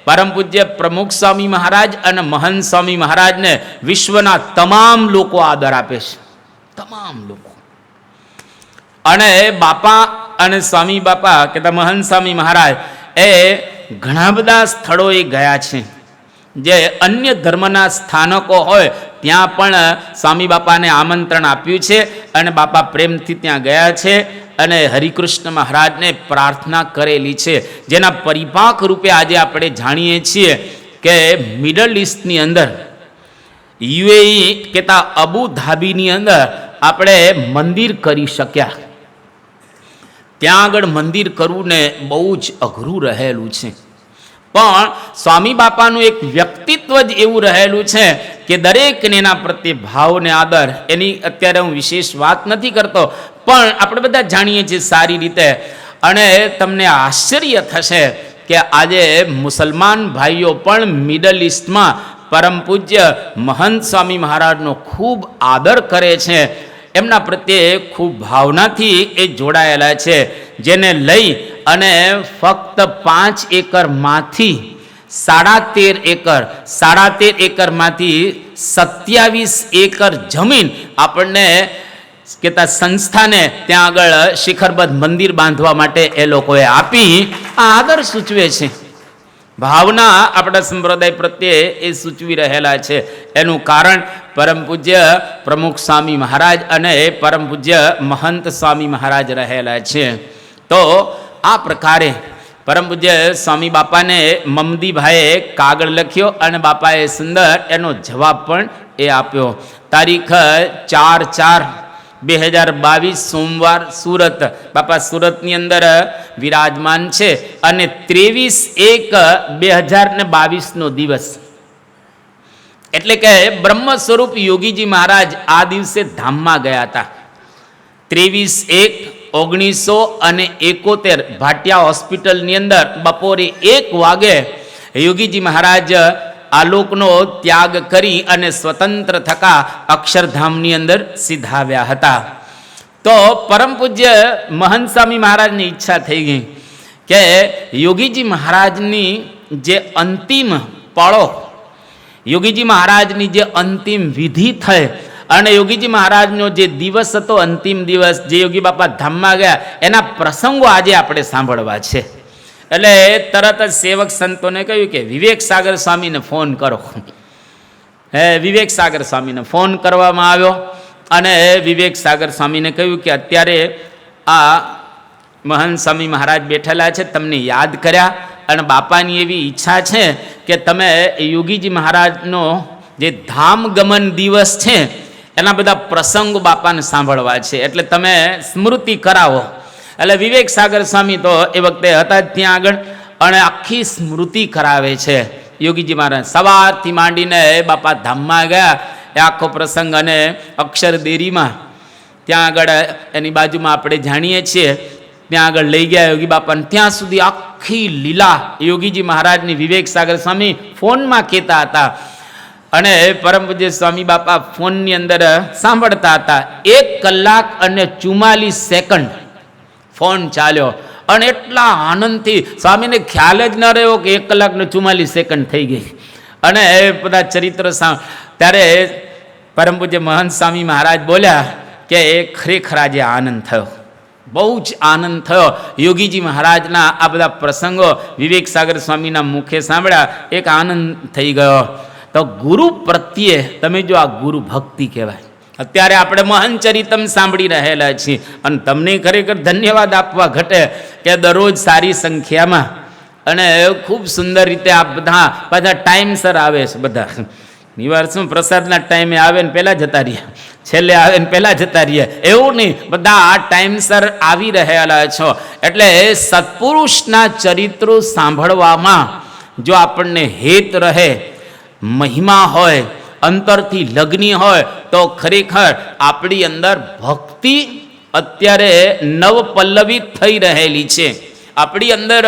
પરમ પૂજ્ય પ્રમુખ સ્વામી મહારાજ અને મહંત સ્વામી મહારાજને વિશ્વના તમામ લોકો આદર આપે છે, તમામ લોકો. અને બાપા અને સ્વામી બાપા કે મહંત સ્વામી મહારાજ એ ઘણા બધા સ્થળોએ ગયા છે. જે અન્ય ધર્મના સ્થાનકો હોય ત્યાં પણ સ્વામી બાપાને આમંત્રણ આપ્યું છે અને બાપા પ્રેમથી ત્યાં ગયા છે અને હરિકૃષ્ણ મહારાજને પ્રાર્થના કરેલી છે, જેના પરિપાક રૂપે આજે આપણે જાણીએ છીએ કે મિડલ ઈસ્ટની અંદર યુએઈ કહેતા અબુ ધાબીની અંદર આપણે મંદિર કરી શક્યા. ત્યાં આગળ મંદિર કરવું ને બહુ જ અઘરું રહેલું છે, પણ સ્વામી બાપાનું એક વ્યક્તિત્વ જ એવું રહેલું છે કે દરેકને એના પ્રત્યે ભાવ ને આદર. એની અત્યારે હું વિશેષ વાત નથી કરતો, પણ આપણે બધા જાણીએ છીએ સારી રીતે. અને તમને આશ્ચર્ય થશે કે આજે મુસલમાન ભાઈઓ પણ મિડલ ઈસ્ટમાં પરમ પૂજ્ય મહંત સ્વામી મહારાજનો ખૂબ આદર કરે છે, એમના પ્રત્યે ખૂબ ભાવનાથી એ જોડાયેલા છે. જેને લઈ અને ફક્ત 5 એકરમાંથી 13.5 એકરમાંથી 27 એકર જમીન આપણને કહેતા સંસ્થાને ત્યાં આગળ શિખરબદ્ધ મંદિર બાંધવા માટે એ લોકોએ આપી. આ આદર સૂચવે છે, ભાવના આપણા સંપ્રદાય પ્રત્યે એ સૂચવી રહેલા છે. એનું કારણ પરમ પૂજ્ય પ્રમુખ સ્વામી મહારાજ અને પરમ પૂજ્ય મહંત સ્વામી મહારાજ રહેલા છે. તો આ પ્રકારે પરમ પૂજ્ય સ્વામી બાપાને મમદીભાઈએ કાગળ લખ્યો અને બાપાએ સુંદર એનો જવાબ પણ એ આપ્યો. તારીખ 4/4/2022 સોમવાર સુરત. બાપા સુરતની અંદર વિરાજમાન છે અને 23/1/2022 દિવસ એટલે કે બ્રહ્મ સ્વરૂપ યોગીજી મહારાજ આ દિવસે ધામમાં ગયા હતા. 23/1/1971 ભાટિયા હોસ્પિટલની અંદર બપોરે 1 વાગે યોગીજી મહારાજ આલોકનો ત્યાગ કરી અને સ્વતંત્ર થકા અક્ષરધામની અંદર સિધાવ્યા હતા. તો પરમ પૂજ્ય મહંત સ્વામી મહારાજની ઈચ્છા થઈ ગઈ કે યોગીજી મહારાજની જે અંતિમ પળો, યોગીજી મહારાજની જે અંતિમ વિધિ થઈ અને યોગીજી મહારાજનો જે દિવસ હતો, અંતિમ દિવસ, જે યોગી બાપા ધામમાં ગયા, એના પ્રસંગો આજે આપણે સાંભળવા છે. એટલે તરત જ સેવક સંતોને કહ્યું કે વિવેક સાગર સ્વામીને ફોન કરો. વિવેક સાગર સ્વામીને ફોન કરવામાં આવ્યો અને વિવેક સાગર સ્વામીને કહ્યું કે અત્યારે આ મહંત સ્વામી મહારાજ બેઠેલા છે, તમને યાદ કર્યા અને બાપાની એવી ઈચ્છા છે કે તમે યોગીજી મહારાજનો જે ધામ ગમન દિવસ છે એના બધા પ્રસંગો બાપાને સાંભળવા છે, એટલે તમે સ્મૃતિ કરાવો. એટલે વિવેક સાગર સ્વામી તો એ વખતે હતા જ ત્યાં આગળ અને આખી સ્મૃતિ કરાવે છે યોગીજી મહારાજ. સવારથી માંડીને બાપા ધામમાં ગયા એ આખો પ્રસંગ, અને અક્ષર દેરીમાં ત્યાં આગળ એની બાજુમાં આપણે જાણીએ છીએ ત્યાં આગળ લઈ ગયા યોગી બાપાને. ત્યાં સુધી આખી લીલા યોગીજી મહારાજની વિવેક સાગર સ્વામી ફોનમાં કહેતા હતા અને પરમ પૂજ્ય સ્વામી બાપા ફોનની અંદર સાંભળતા હતા. 1 કલાક અને 44 સેકન્ડ ફોન ચાલ્યો અને એટલા આનંદથી સ્વામીને ખ્યાલ જ ન રહ્યો કે 1 કલાક ને 44 સેકન્ડ થઈ ગઈ. અને એ બધા ચરિત્ર ત્યારે પરમ પૂજ્ય મહંત સ્વામી મહારાજ બોલ્યા કે એ ખરેખર આજે આનંદ થયો, બહુ જ આનંદ થયો. યોગીજી મહારાજના આ બધા પ્રસંગો વિવેક સાગર સ્વામીના મુખે સાંભળ્યા, એક આનંદ થઈ ગયો. તો ગુરુ પ્રત્યે તમે જો આ ગુરુ ભક્તિ કહેવાય. અત્યારે આપણે મહંત ચરિતમ સાંભળી રહેલા છીએ અને તમને ખરેખર ધન્યવાદ આપવા ઘટે કે દરરોજ સારી સંખ્યામાં અને ખૂબ સુંદર રીતે આ બધા ટાઈમસર આવે છે. બધા નિવાર શું પ્રસાદના ટાઈમે આવે ને પહેલાં જતા રહીએ, છેલ્લે આવે ને પહેલાં જતા રહીએ, એવું નહીં, બધા આ ટાઈમસર આવી રહેલા છો. એટલે સત્પુરુષના ચરિત્રો સાંભળવામાં જો આપણને હેત રહે, મહિમા હોય, અંતરથી લગ્ની હોય તો ખરેખર આપણી અંદર ભક્તિ અત્યારે નવપલ્લવિત થઈ રહેલી છે. આપણી અંદર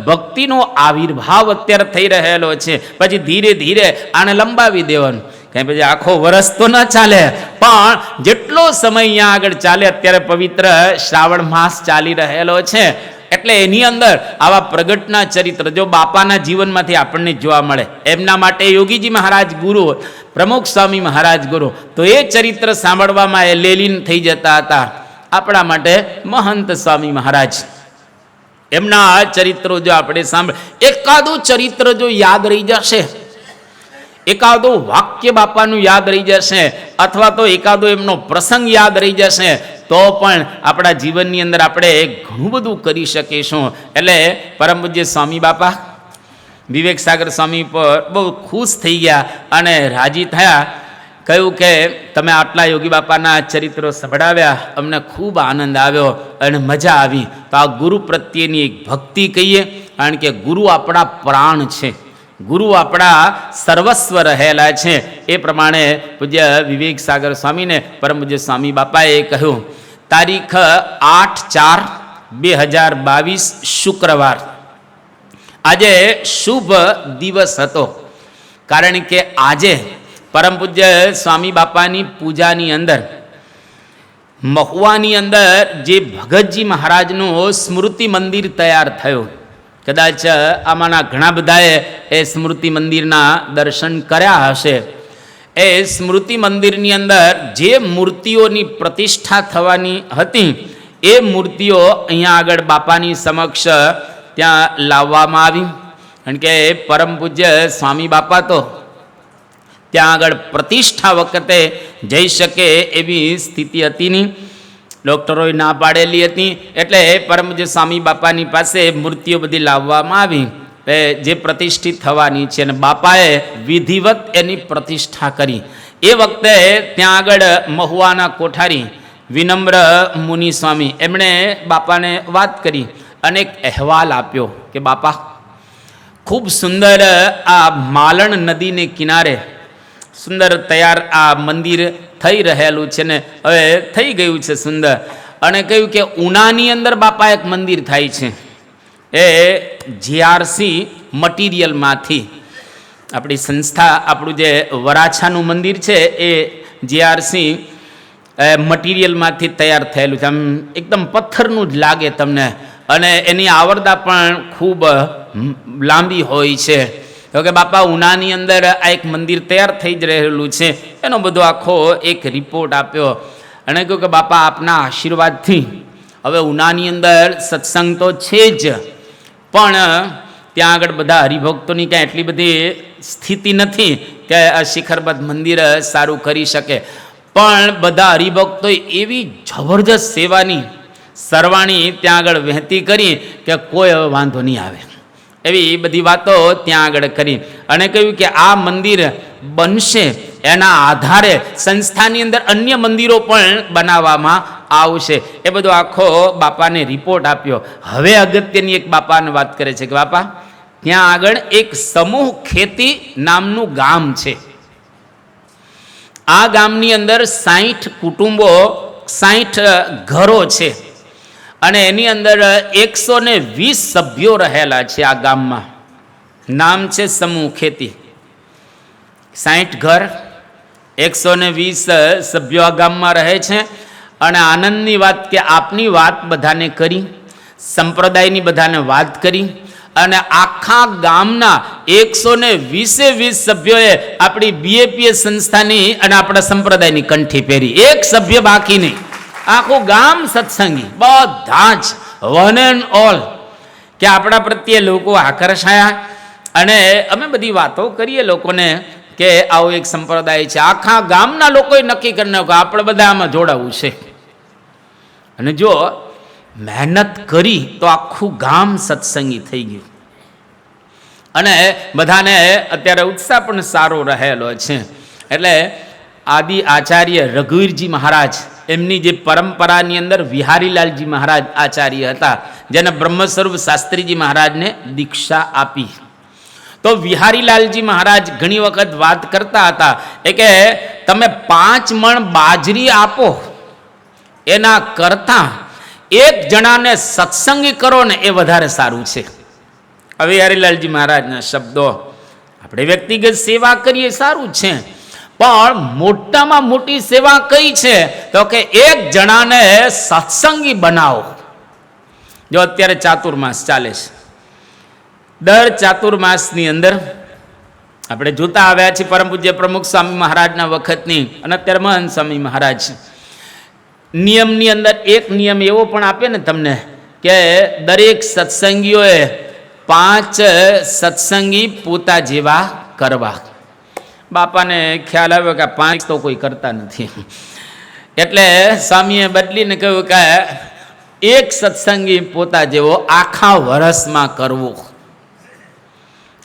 ભક્તિનો આવિર્ભાવ અત્યારે થઈ રહેલો છે. પછી ધીરે ધીરે આને લંબાવી દેવાનું, કાંઈ પછી આખો વર્ષ તો ન ચાલે, પણ જેટલો સમય અહીંયા આગળ ચાલે. અત્યારે પવિત્ર શ્રાવણ માસ ચાલી રહેલો છે એટલે એની અંદર આવા પ્રગટના ચરિત્ર જો બાપાના જીવનમાંથી આપણને જોવા મળે. એમના માટે યોગીજી મહારાજ ગુરુ, પ્રમુખ સ્વામી મહારાજ ગુરુ, તો એ ચરિત્ર સાંભળવામાં એ લેલીન થઈ જતા હતા. આપણા માટે મહંત સ્વામી મહારાજ, એમના આ ચરિત્રો જો આપણે સાંભળે, એકાદું ચરિત્ર જો યાદ રહી જશે, એકાદું વાક્ય બાપાનું યાદ રહી જશે, અથવા તો એકાદો એમનો પ્રસંગ યાદ રહી જશે, તો પણ આપણા જીવનની અંદર આપણે ઘણું બધું કરી શકીશું. એટલે પરમ પૂજ્ય સ્વામી બાપા વિવેક સાગર સ્વામી પર બહુ ખુશ થઈ ગયા અને રાજી થયા. કહ્યું કે તમે આટલા યોગી બાપાના ચરિત્રો સંભળાવ્યા, અમને ખૂબ આનંદ આવ્યો અને મજા આવી. તો આ ગુરુ પ્રત્યેની એક ભક્તિ કહીએ, કારણ કે ગુરુ આપણા પ્રાણ છે, ગુરુ આપણા સર્વસ્વ રહેલા છે. એ પ્રમાણે પૂજ્ય વિવેક સાગર સ્વામીને પરમ પૂજ્ય સ્વામી બાપાએ કહ્યું, તારીખ 8/4/2022 શુક્રવાર આજે શુભ દિવસ હતો. કારણ કે આજે પરમ પૂજ્ય સ્વામી બાપાની પૂજાની અંદર મહુવાની અંદર જે ભગતજી મહારાજનું સ્મૃતિ મંદિર તૈયાર થયું. કદાચ આમાંના ઘણા બધાએ એ સ્મૃતિ મંદિરના દર્શન કર્યા હશે. એ સ્મૃતિ મંદિરની અંદર જે મૂર્તિઓની પ્રતિષ્ઠા થવાની હતી એ મૂર્તિઓ અહીંયા આગળ બાપાની સમક્ષ ત્યાં લાવવામાં આવી. કારણ કે પરમ પૂજ્ય સ્વામી બાપા તો ત્યાં આગળ પ્રતિષ્ઠા વખતે જઈ શકે એવી સ્થિતિ હતી નહીં, ડૉક્ટરોએ ના પાડેલી હતી. એટલે પરમ પૂજ્ય સ્વામી બાપાની પાસે મૂર્તિઓ બધી લાવવામાં આવી જે પ્રતિષ્ઠિત થવાની છે, અને બાપાએ વિધિવત એની પ્રતિષ્ઠા કરી. એ વખતે ત્યાં આગળ મહુવાના કોઠારી વિનમ્ર મુનિ સ્વામી એમણે બાપાને વાત કરી અને એક અહેવાલ આપ્યો કે બાપા, ખૂબ સુંદર આ માલણ નદીને કિનારે સુંદર તૈયાર આ મંદિર થઈ રહેલું છે ને હવે થઈ ગયું છે સુંદર. અને કહ્યું કે ઉનાની અંદર બાપા એક મંદિર થાય છે, એ જીઆરસી મટીરિયલમાંથી આપણી સંસ્થા, આપણું જે વરાછાનું મંદિર છે એ જીઆરસી મટીરિયલમાંથી તૈયાર થયેલું છે. આમ એકદમ પથ્થરનું જ લાગે તમને, અને એની આવરદા પણ ખૂબ લાંબી હોય છે. તો કે બાપા ઉનાની અંદર આ એક મંદિર તૈયાર થઈ જ રહેલું છે, એનો બધો આખો એક રિપોર્ટ આપ્યો અને કહ્યું કે બાપા આપના આશીર્વાદથી હવે ઉનાની અંદર સત્સંગ તો છે જ, પણ ત્યાં આગળ બધા હરિભક્તોની ક્યાં એટલી બધી સ્થિતિ નથી કે આ શિખરબદ્ધ મંદિર સારું કરી શકે, પણ બધા હરિભક્તોએ એવી જબરજસ્ત સેવાની સરવાણી ત્યાં આગળ વહેતી કરી કે કોઈ હવે વાંધો નહીં આવે, એવી બધી વાતો ત્યાં આગળ કરી અને કહ્યું કે આ મંદિર બનશે એના આધારે સંસ્થાની અંદર અન્ય મંદિરો પણ બનાવવામાં આવશે, એ બધો આખો બાપાને રિપોર્ટ આપ્યો. હવે અગત્યની એક બાપાને વાત કરે છે કે બાપા ત્યાં આગળ એક સમૂહ ખેતી નામનું ગામ છે, આ ગામની અંદર 60 કુટુંબો 60 ઘરો છે અને એની અંદર 120 સભ્યો રહેલા છે. આ ગામમાં નામ છે સમૂહ ખેતી. 60 ઘર 120 સભ્યો આ ગામમાં રહે છે અને આનંદની વાત કે આપની વાત બધાને કરી, સંપ્રદાયની બધાને વાત કરી અને આખા ગામના 120 સભ્યોએ આપણી બીએપીએસ સંસ્થાની અને આપણા સંપ્રદાયની કંઠી પહેરી, એક સભ્ય બાકી નહીં, આખું ગામ સત્સંગી, બધા જ વન એન્ડ ઓલ, કે આપણા પ્રત્યે લોકો આકર્ષાયા અને અમે બધી વાતો કરીએ લોકોને કે આવો એક સંપ્રદાય છે, આખા ગામના લોકોએ નક્કી કરી નાખ્યું આપણે બધા આમાં જોડાવું છે. અને જો મહેનત કરી તો આખું ગામ સત્સંગી થઈ ગયું અને બધાને અત્યારે ઉત્સાહ પણ સારો રહેલો છે. એટલે આદિ આચાર્ય રઘુવીરજી મહારાજ એમની જે પરંપરાની અંદર વિહારીલાલજી મહારાજ આચાર્ય હતા, જેને બ્રહ્મસ્વરૂપ શાસ્ત્રીજી મહારાજને દીક્ષા આપી. તો વિહારીલાલજી મહારાજ ઘણી વખત વાત કરતા હતા એ કે તમે 5 મણ બાજરી આપો એના કરતાં એક જણાને સત્સંગી કરો ને એ વધારે સારું છે. હવે હરિલાલજી મહારાજના શબ્દો, આપણે વ્યક્તિગત સેવા કરીએ સારું છે, પણ મોટામાં મોટી સેવા કઈ છે તો કે એક જણાને સત્સંગી બનાવો. જો અત્યારે ચાતુર્માસ ચાલે છે, દર ચાતુર્માસની અંદર આપણે જોતા આવ્યા છીએ પરમ પૂજ્ય પ્રમુખ સ્વામી મહારાજના વખતની અને અત્યારે મહંત સ્વામી મહારાજ નિયમની અંદર એક નિયમ એવો પણ આપે ને તમને કે દરેક સત્સંગીઓએ 5 સત્સંગી પોતા જેવા કરવા. બાપાને ખ્યાલ આવ્યો કે 5 તો કોઈ કરતા નથી, એટલે સ્વામીએ બદલીને કહ્યું કે એક સત્સંગી પોતા જેવો આખા વર્ષમાં કરવો.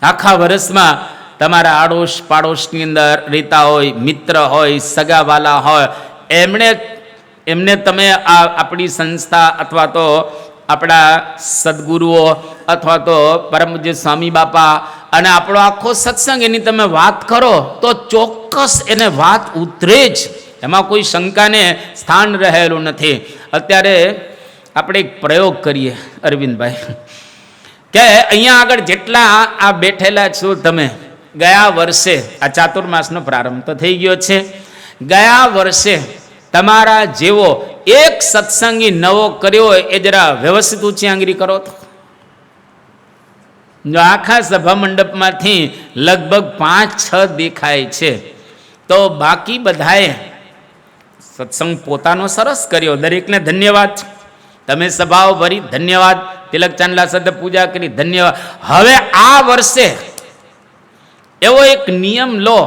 આખા વર્ષમાં તમારા આડોશ પાડોશની અંદર રહેતા હોય, મિત્ર હોય, સગાવાલા હોય, એમને તમે આપણી સંસ્થા અથવા તો આપણા સદગુરુઓ અથવા તો પરમ પૂજ્ય સ્વામી બાપા અને આપણો આખો સત્સંગ એની તમે વાત કરો તો ચોક્કસ એને વાત ઉતરે જ, એમાં કોઈ શંકાને સ્થાન રહેલું નથી. અત્યારે આપણે એક પ્રયોગ કરીએ અરવિંદભાઈ, કે અહીંયા આગળ જેટલા આ બેઠેલા છો તમે, ગયા વર્ષે આ ચાતુર્માસનો પ્રારંભ તો થઈ ગયો છે, ગયા વર્ષે તમારા જેવો એક સત્સંગી નવો કર્યો હોય એ જરા વ્યવસ્થિત ઊંચી આંગળી કરો તો. જો આખા સભા મંડપમાંથી લગભગ 5-6 દેખાય છે તો બાકી બધાએ સત્સંગ પોતાનો સરસ કર્યો, દરેકને ધન્યવાદ. તમે સભાઓ ભરી, ધન્યવાદ. તિલક ચાંદલા સદ પૂજા કરી, ધન્યવાદ. હવે આ વર્ષે એવો એક નિયમ લો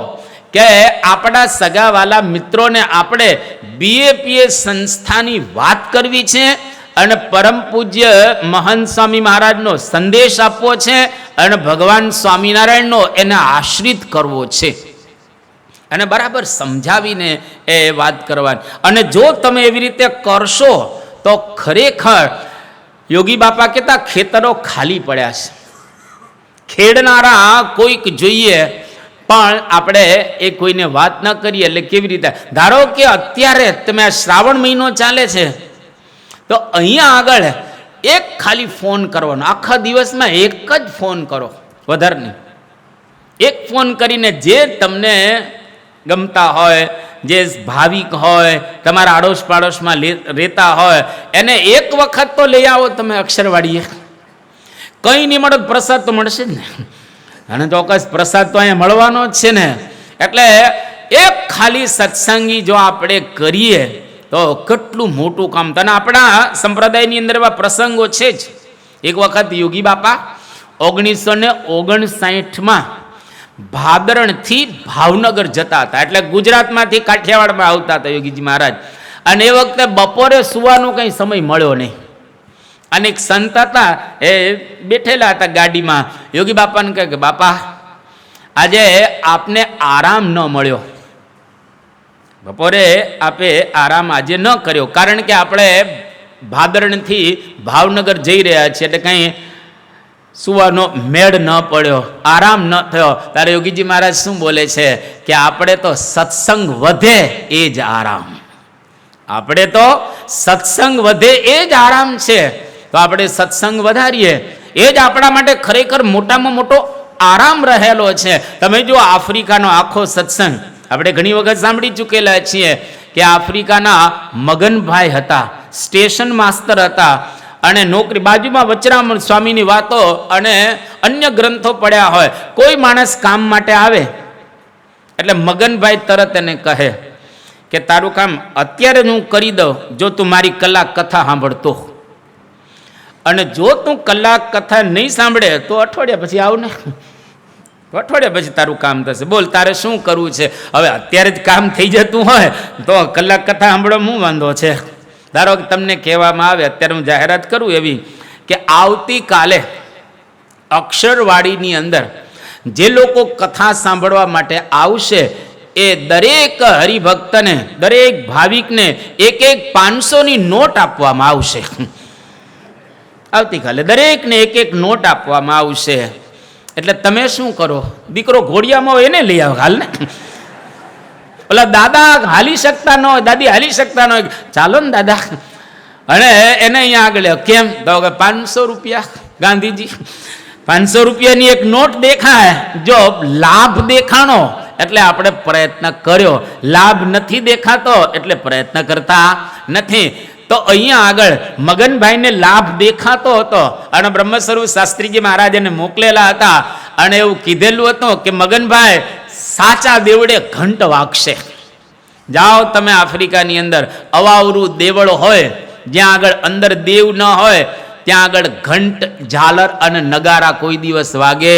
કે આપણા સગાવાલા મિત્રોને આપણે બીએપીએસ સંસ્થાની વાત કરવી છે અને પરમ પૂજ્ય મહંત સ્વામી મહારાજનો સંદેશ આપવો છે અને ભગવાન સ્વામિનારાયણનો એને આશ્રિત કરવો છે અને બરાબર સમજાવીને એ વાત કરવાની. અને જો તમે એવી રીતે કરશો તો ખરેખર યોગી બાપા કહેતા ખેતરો ખાલી પડ્યા છે, ખેડનારા કોઈક જોઈએ પણ આપણે એ કોઈને વાત ન કરીએ. એટલે કેવી રીતે, ધારો કે અત્યારે તમે આ શ્રાવણ મહિનો ચાલે છે તો અહીંયા આગળ એક ખાલી ફોન કરવાનો, આખા દિવસમાં એક જ ફોન કરો, વધારે નહીં. એક ફોન કરીને જે તમને ગમતા હોય, જે ભાવિક હોય, તમારા આડોશ પાડોશમાં રહેતા હોય, એને એક વખત તો લઈ આવો તમે અક્ષરવાડીએ. કંઈ નહીં મળે પ્રસાદ તો મળશે જ ને. અને ચોક્કસ પ્રસાદ તો અહીંયા મળવાનો જ છે ને. એટલે એક ખાલી સત્સંગી જો આપણે કરીએ તો કેટલું મોટું કામ. તને આપણા સંપ્રદાયની અંદર એવા પ્રસંગો છે જ. એક વખત યોગી બાપા 1959માં ભાદરણથી ભાવનગર જતા હતા, એટલે ગુજરાતમાંથી કાઠિયાવાડમાં આવતા હતા યોગીજી મહારાજ. અને એ વખતે બપોરે સુવાનો કંઈ સમય મળ્યો નહીં. અને એક સંત હતા, એ બેઠેલા હતા ગાડીમાં. યોગી બાપાને કહે કે બાપા આજે આપને આરામ ન મળ્યો, બપોરે આપે આરામ આજે ન કર્યો, કારણ કે આપણે ભાદરણથી ભાવનગર જઈ રહ્યા છીએ, એટલે કંઈ સુવાનો મેળ ન પડ્યો, આરામ ન થયો. ત્યારે યોગીજી મહારાજ શું બોલે છે કે આપણે તો સત્સંગ વધે એ જ આરામ, આપણે તો સત્સંગ વધે એ જ આરામ છે. તો આપણે સત્સંગ વધારીએ, એ જ આપણા માટે ખરેખર મોટામાં મોટો આરામ રહેલો છે. તમે જો આફ્રિકાનો આખો સત્સંગ આપણે ઘણી વખત સાંભળી ચૂકેલા છીએ કે આફ્રિકાના મગનભાઈ હતા, સ્ટેશન માસ્તર હતા, અને નોકરી બાજુમાં વચરામણ સ્વામીની વાતો અને અન્ય ગ્રંથો પડ્યા હોય. કોઈ માણસ કામ માટે આવે એટલે મગનભાઈ તરત એને કહે કે તારું કામ અત્યારે હું કરી દઉં જો તું મારી કલાક કથા સાંભળતો, અને જો તું કલાક કથા નહીં સાંભળે તો અઠવાડિયા પછી આવ ને, અઠવાડિયા પછી તારું કામ થશે. બોલ તારે શું કરવું છે? હવે અત્યારે જ કામ થઈ જતું હોય તો કલાક કથા સાંભળો શું વાંધો છે? ધારો કે તમને કહેવામાં આવે, અત્યારે હું જાહેરાત કરું એવી કે આવતીકાલે અક્ષરવાડીની અંદર જે લોકો કથા સાંભળવા માટે આવશે એ દરેક હરિભક્તને, દરેક ભાવિકને એક 500ની નોટ આપવામાં આવશે. આવતીકાલે દરેકને એક નોટ આપવામાં આવશે. એટલે તમે શું કરો, દીકરો ઘોડિયામાં હોય એને લઈ આવો, હાલ ને. ઓલા દાદા હાલી શકતા ન હોય, દાદી હાલી શકતા ન હોય, ચાલો ને દાદા. અને એને અહીંયા આગળ કેમ તો કે 500 રૂપિયા ગાંધીજી, 500 રૂપિયાની એક નોટ દેખાય, જો લાભ દેખાણો એટલે આપણે પ્રયત્ન કર્યો, લાભ નથી દેખાતો એટલે પ્રયત્ન કરતા નથી. તો અહીંયા આગળ મગનભાઈને લાભ દેખાતો હતો, અને બ્રહ્મ સ્વરૂપ શાસ્ત્રીજી મહારાજ એને મોકલેલા હતા, અને એવું કીધેલું હતું કે મગનભાઈ સાચા દેવડે ઘંટ વાગશે. જાઓ તમે આફ્રિકાની અંદર અવાવરું દેવળ હોય, જ્યાં આગળ અંદર દેવ ન હોય ત્યાં આગળ ઘંટ, ઝાલર અને નગારા કોઈ દિવસ વાગે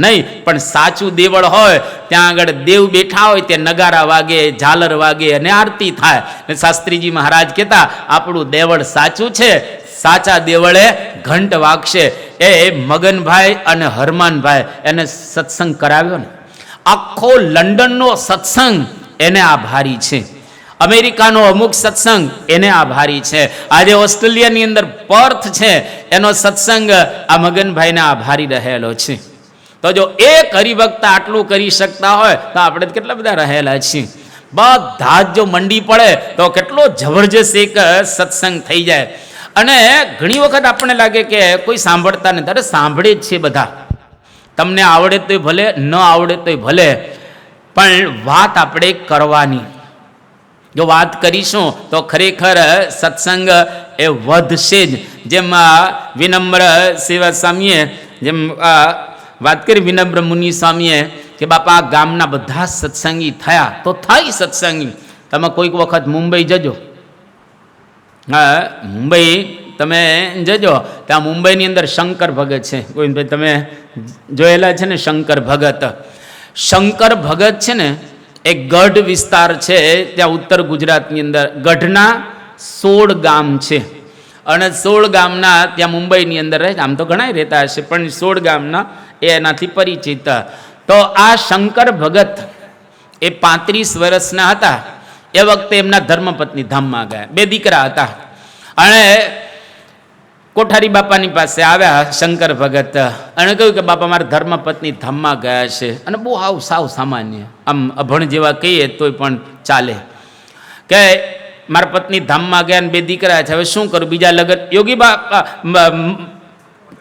નહીં. પણ સાચું દેવળ હોય ત્યાં આગળ દેવ બેઠા હોય, તે નગારા વાગે, ઝાલર વાગે અને આરતી થાય. શાસ્ત્રીજી મહારાજ કહેતા આપણું દેવળ સાચું છે, સાચા દેવળે ઘંટ વાગશે. એ મગનભાઈ અને હરમાનભાઈ એને સત્સંગ કરાવ્યો ને, આખો લંડનનો સત્સંગ એને આભારી છે, અમેરિકાનો અમુક સત્સંગ એને આભારી છે, આજે ઓસ્ટ્રેલિયાની અંદર પર્થ છે એનો સત્સંગ આ મગનભાઈને આભારી રહેલો છે. તો જો એક હરિભક્ત આટલું કરી શકતા હોય તો આપણે કેટલા બધા રહેલા છીએ. બધા જ જો મંડી પડે તો કેટલો જબરજસ્ત એક સત્સંગ થઈ જાય. અને ઘણી વખત આપણને લાગે કે કોઈ સાંભળતા નથી, અરે સાંભળે જ છે બધા. તમને આવડે તોય ભલે, ન આવડે તોય ભલે, પણ વાત આપણે કરવાની. જો વાત કરીશું તો ખરેખર સત્સંગ એ વધશે જ. જેમ વિનમ્ર સેવા સ્વામીએ જેમ વાત કરી, વિનમ્ર મુનિ સ્વામીએ કે બાપા ગામના બધા સત્સંગી થયા તો થાય સત્સંગી. તમે કોઈક વખત મુંબઈ જજો, હા મુંબઈ તમે જજો, ત્યાં મુંબઈની અંદર શંકર ભગત છે, ગોવિંદભાઈ તમે જોયેલા છે ને શંકર ભગત? શંકર ભગત છે ને એ ગઢ વિસ્તાર છે, ત્યાં ઉત્તર ગુજરાતની અંદર ગઢના 16 ગામ છે, અને 16 ગામના ત્યાં મુંબઈની અંદર રહે. આમ તો ઘણા રહેતા હશે પણ 16 ગામના એ એનાથી પરિચિત. તો આ શંકર ભગત એ 35 વર્ષના હતા એ વખતે એમના ધર્મપત્ની ધામમાં ગયા. 2 દીકરા હતા, અને કોઠારી બાપાની પાસે આવ્યા શંકર ભગત અને કહ્યું કે બાપા મારા ધર્મપત્ની ધામમાં ગયા છે, અને બહુ સાવ સામાન્ય, આમ અભણ જેવા કહીએ તોય પણ ચાલે, કે મારા પત્ની ધામમાં ગયા ને 2 દીકરા છે, હવે શું કરું, બીજા લગ્ન? યોગી બાપા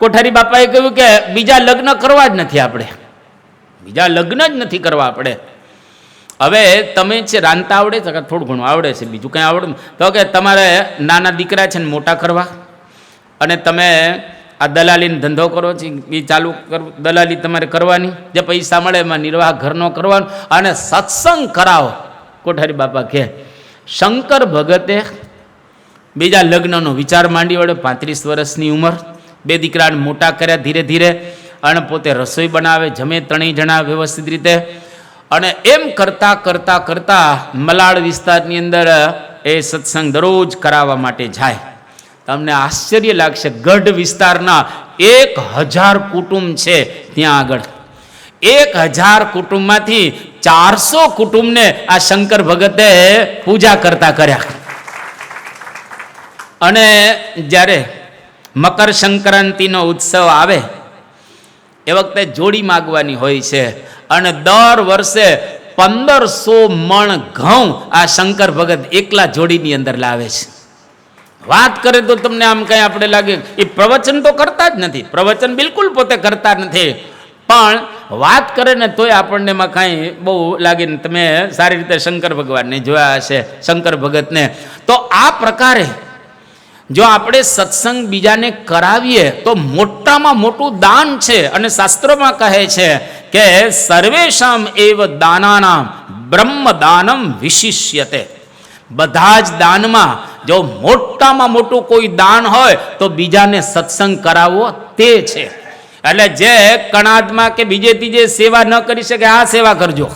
કોઠારી બાપાએ કહ્યું કે બીજા લગ્ન કરવા જ નથી આપણે, બીજા લગ્ન જ નથી કરવા આપણે. હવે તમે છે રાંધતા આવડે છે? થોડું ઘણું આવડે છે, બીજું કંઈ આવડે? તો કે તમારે નાના દીકરા છે ને મોટા કરવા, અને તમે આ દલાલીનો ધંધો કરો છે એ ચાલુ દલાલી તમારે કરવાની, જે પૈસા મળે એમાં નિર્વાહ ઘરનો કરવાનો અને સત્સંગ કરાવો. કોઠારી બાપા કહે શંકર ભગતે બીજા લગ્નનો વિચાર માંડી વળે. 35 વર્ષની ઉંમર, 2 દીકરાને મોટા કર્યા ધીરે ધીરે, અને પોતે રસોઈ બનાવે, જમે 3 જણા વ્યવસ્થિત રીતે. અને એમ કરતાં કરતાં કરતાં મલાડ વિસ્તારની અંદર એ સત્સંગ દરરોજ કરાવવા માટે જાય. તમને આશ્ચર્ય લાગશે, ગઢ વિસ્તારના 1000 કુટુંબ છે ત્યાં આગળ. 1000 કુટુંબમાંથી 400 કુટુંબને આ શંકર ભગતે પૂજા કરતા કર્યા. અને જ્યારે મકર સંક્રાંતિનો ઉત્સવ આવે એ વખતે જોડી માગવાની હોય છે, અને દર વર્ષે 1500 મણ ઘઉં આ શંકર ભગત એકલા જોડીની અંદર લાવે છે. વાત કરે તો તમને આમ કઈ આપણે લાગે એ પ્રવચન તો કરતા જ નથી, પ્રવચન બિલકુલ પોતે કરતા નથી, પણ વાત કરે ને તોય આપણને એમાં કાંઈ બહુ લાગે ને. તમે સારી રીતે શંકર ભગવાનને જોયા હશે, શંકર ભગતને. તો આ પ્રકારે જો આપણે સત્સંગ બીજાને કરાવીએ તો મોટામાં મોટું દાન છે. અને શાસ્ત્રોમાં કહે છે કે સર્વેશામ એવ દાનાનામ બ્રહ્મદાનમ વિશિષ્યતે. બધા જ દાનમાં જો મોટામાં મોટું કોઈ દાન હોય તો બીજાને સત્સંગ કરાવવો તે છે. એટલે જે કણાદમાં કે બીજે ત્રીજે સેવા ન કરી શકે આ સેવા કરજો,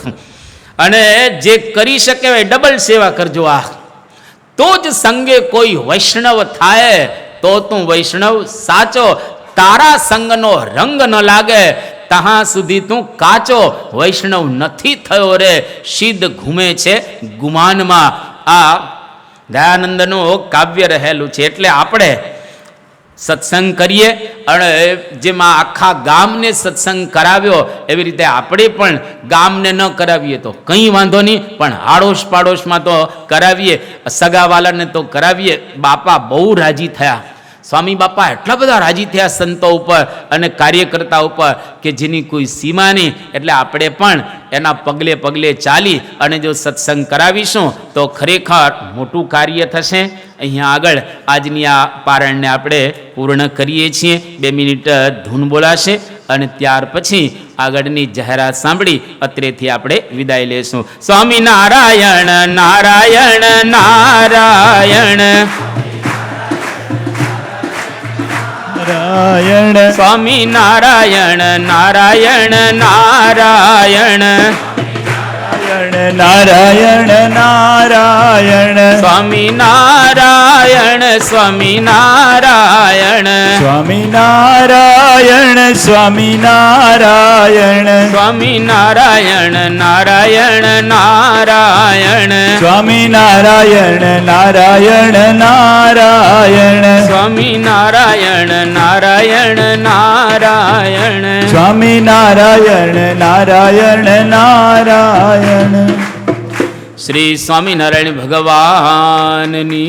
અને જે કરી શકે એ ડબલ સેવા કરજો. આ તો જ સંગે કોઈ વૈષ્ણવ થાય, તો તું વૈષ્ણવ સાચો. તારા સંગનો રંગ ન લાગે ત્યાં સુધી તું કાચો વૈષ્ણવ નથી થયો રે. સિદ્ધ ઘૂમે છે ગુમાનમાં. આ દયાનંદનું કાવ્ય રહેલું છે. એટલે આપણે સત્સંગ કરીએ, અને જેમાં આખા ગામને સત્સંગ કરાવ્યો એવી રીતે આપણે પણ ગામને ન કરાવીએ તો કંઈ વાંધો નહીં, પણ આડોશ પાડોશમાં તો કરાવીએ, સગાવાલાને તો કરાવીએ. બાપા બહુ રાજી થયા, સ્વામી બાપા એટલા બધા રાજી થયા સંતો ઉપર અને કાર્યકર્તા ઉપર કે જેની કોઈ સીમા નહીં. એટલે આપણે પણ એના પગલે પગલે ચાલી અને જો સત્સંગ કરાવીશું તો ખરેખર મોટું કાર્ય થશે. અહીંયા આગળ આજની આ પારણને આપણે પૂર્ણ કરીએ છીએ. 2 મિનિટ ધૂન બોલાશે અને ત્યાર પછી આગળની જાહેરાત સાંભળી અત્રેથી આપણે વિદાય લેશું. સ્વામી નારાયણ નારાયણ નારાયણ નારાયણ સ્વામી નારાયણ નારાયણ નારાયણ નારાયણ નારાયણ સ્વામી નારાયણ સ્વામી નારાયણ સ્વામી નારાયણ સ્વામી નારાયણ સ્વામી નારાયણ નારાયણ નારાયણ સ્વામી નારાયણ નારાયણ નારાયણ સ્વામી નારાયણ નારાયણ નારાયણ સ્વામી નારાયણ નારાયણ નારાયણ. શ્રી સ્વામિનારાયણ ભગવાનની